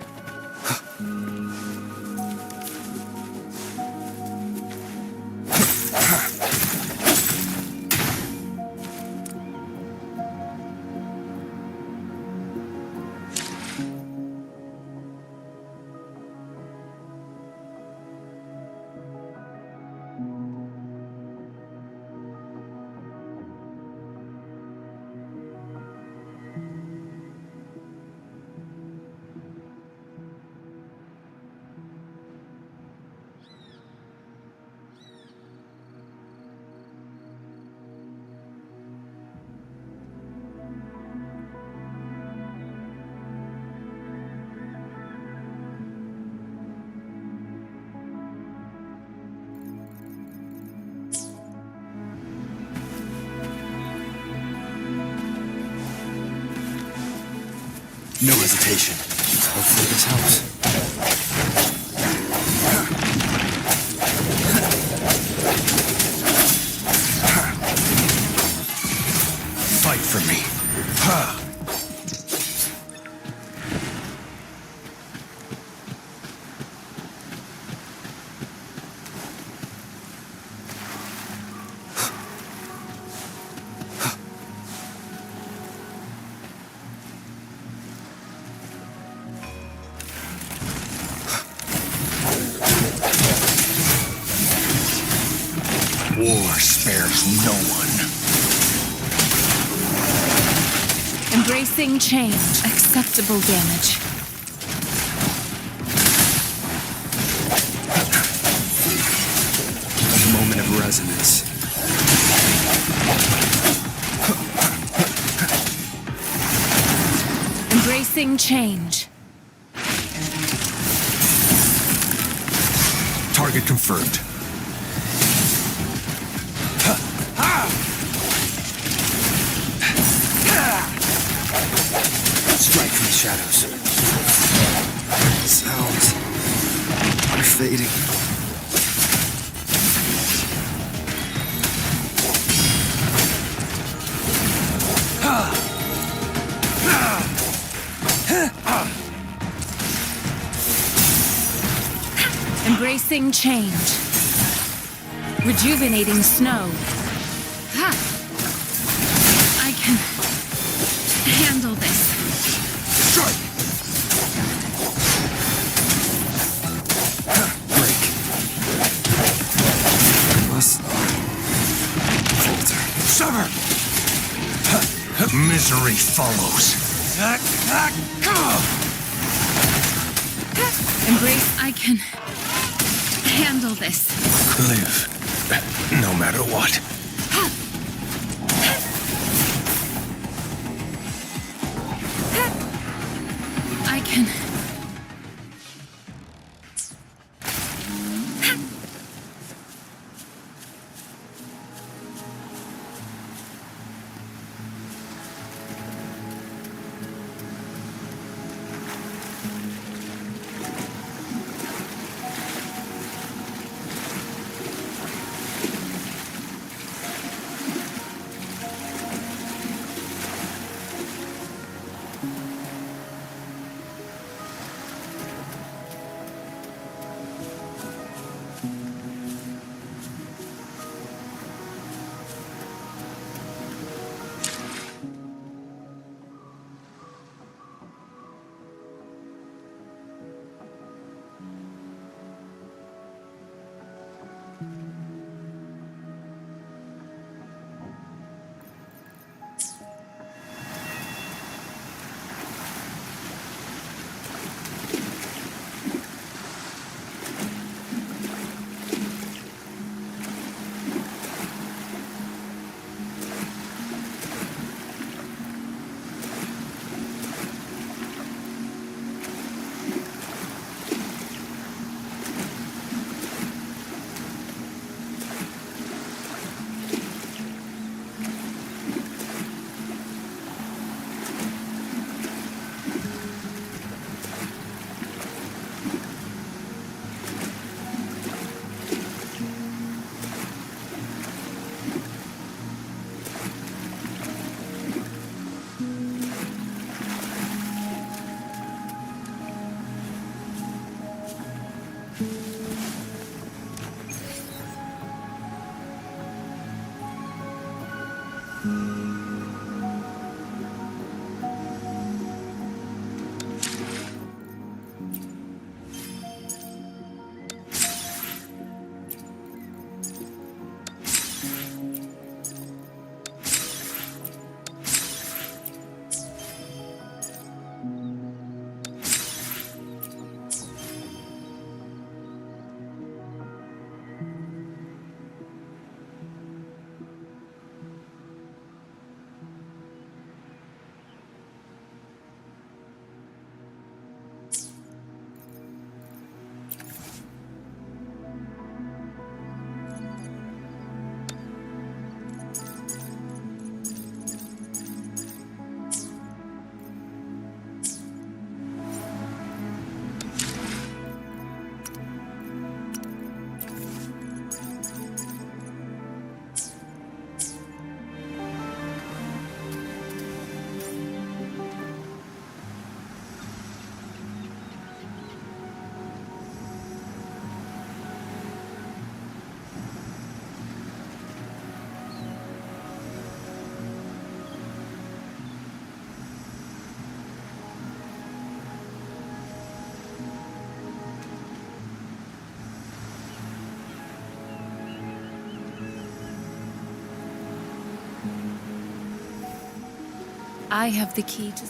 [SPEAKER 2] No hesitation. Hopefully this helps.
[SPEAKER 6] Fight for me. War spares no one.
[SPEAKER 3] Embracing change. Acceptable damage.
[SPEAKER 2] A moment of resonance.
[SPEAKER 3] Embracing change.
[SPEAKER 6] Target confirmed.
[SPEAKER 2] Strike from the shadows. Sounds are fading.
[SPEAKER 3] Embracing change. Rejuvenating snow. Ha! I can handle this.
[SPEAKER 6] Strike! Misery follows.
[SPEAKER 3] Embrace, I can handle this.
[SPEAKER 6] Live, no matter what.
[SPEAKER 3] I can. I have the key to...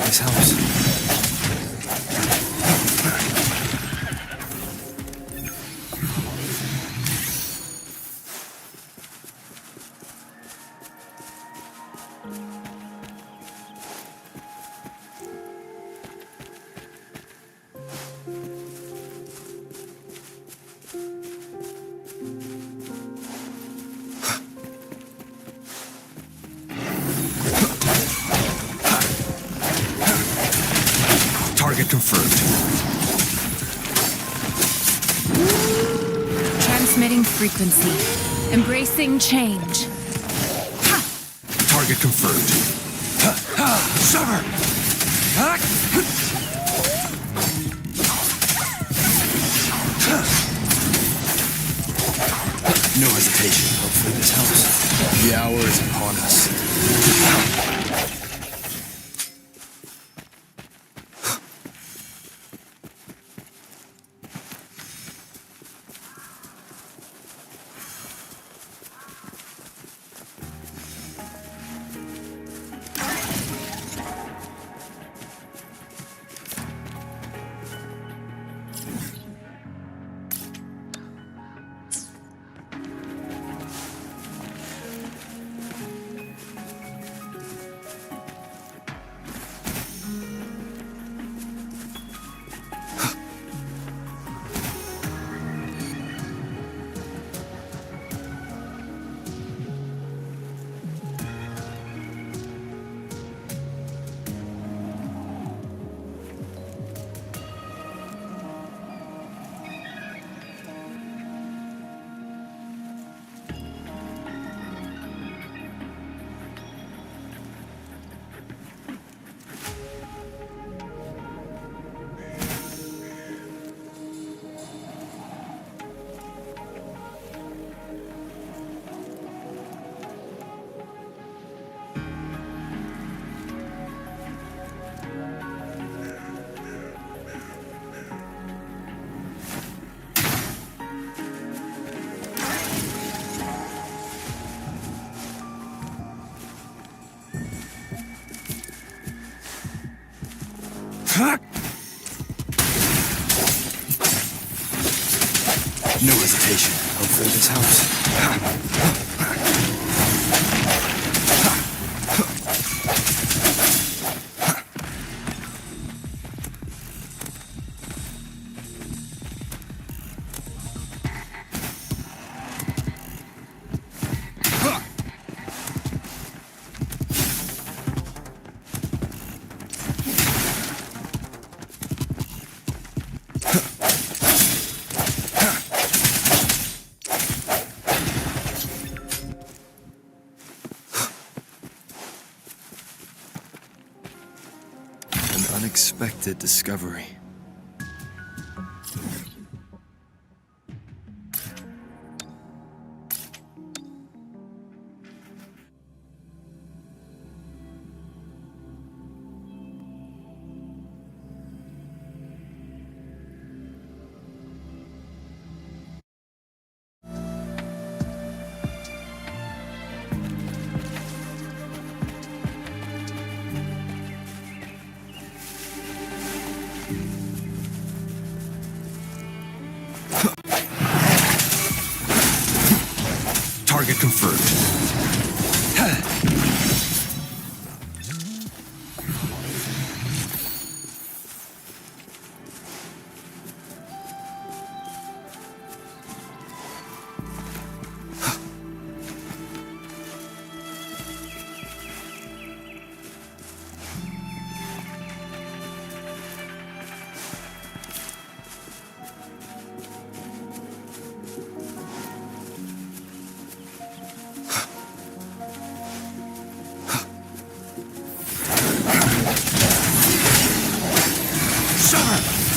[SPEAKER 2] this helps.
[SPEAKER 6] Target confirmed.
[SPEAKER 3] Transmitting frequency. Embracing change.
[SPEAKER 6] Target confirmed. Sever!
[SPEAKER 2] No hesitation. Hopefully this helps. The hour is upon us. No hesitation. Hopefully this helps. An unexpected discovery.
[SPEAKER 6] Target confirmed.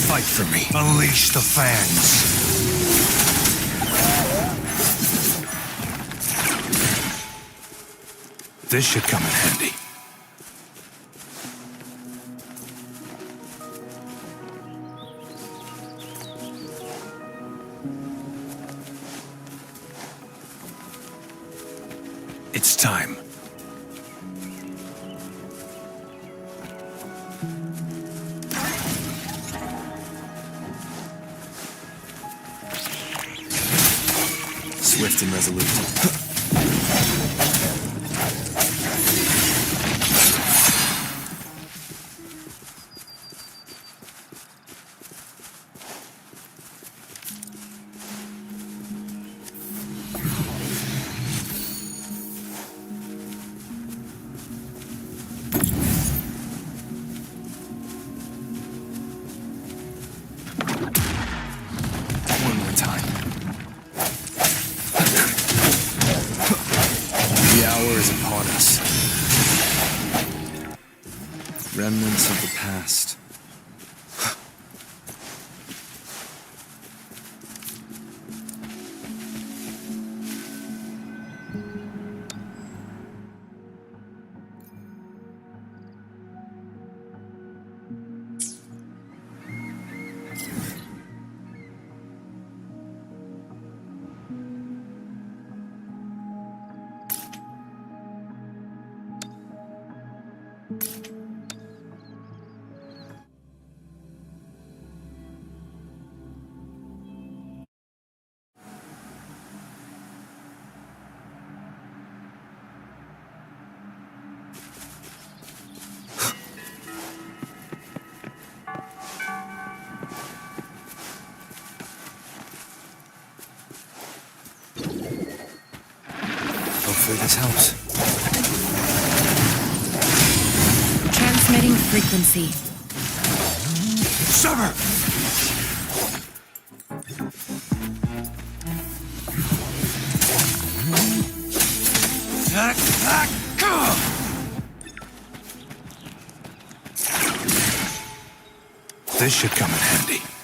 [SPEAKER 6] Fight for me. Unleash the fangs. This should come in handy. It's time.
[SPEAKER 2] swift and resolute. One more time. The hour is upon us. Remnants of the past. Hopefully this helps.
[SPEAKER 3] Transmitting frequency.
[SPEAKER 6] Sever! This should come in handy.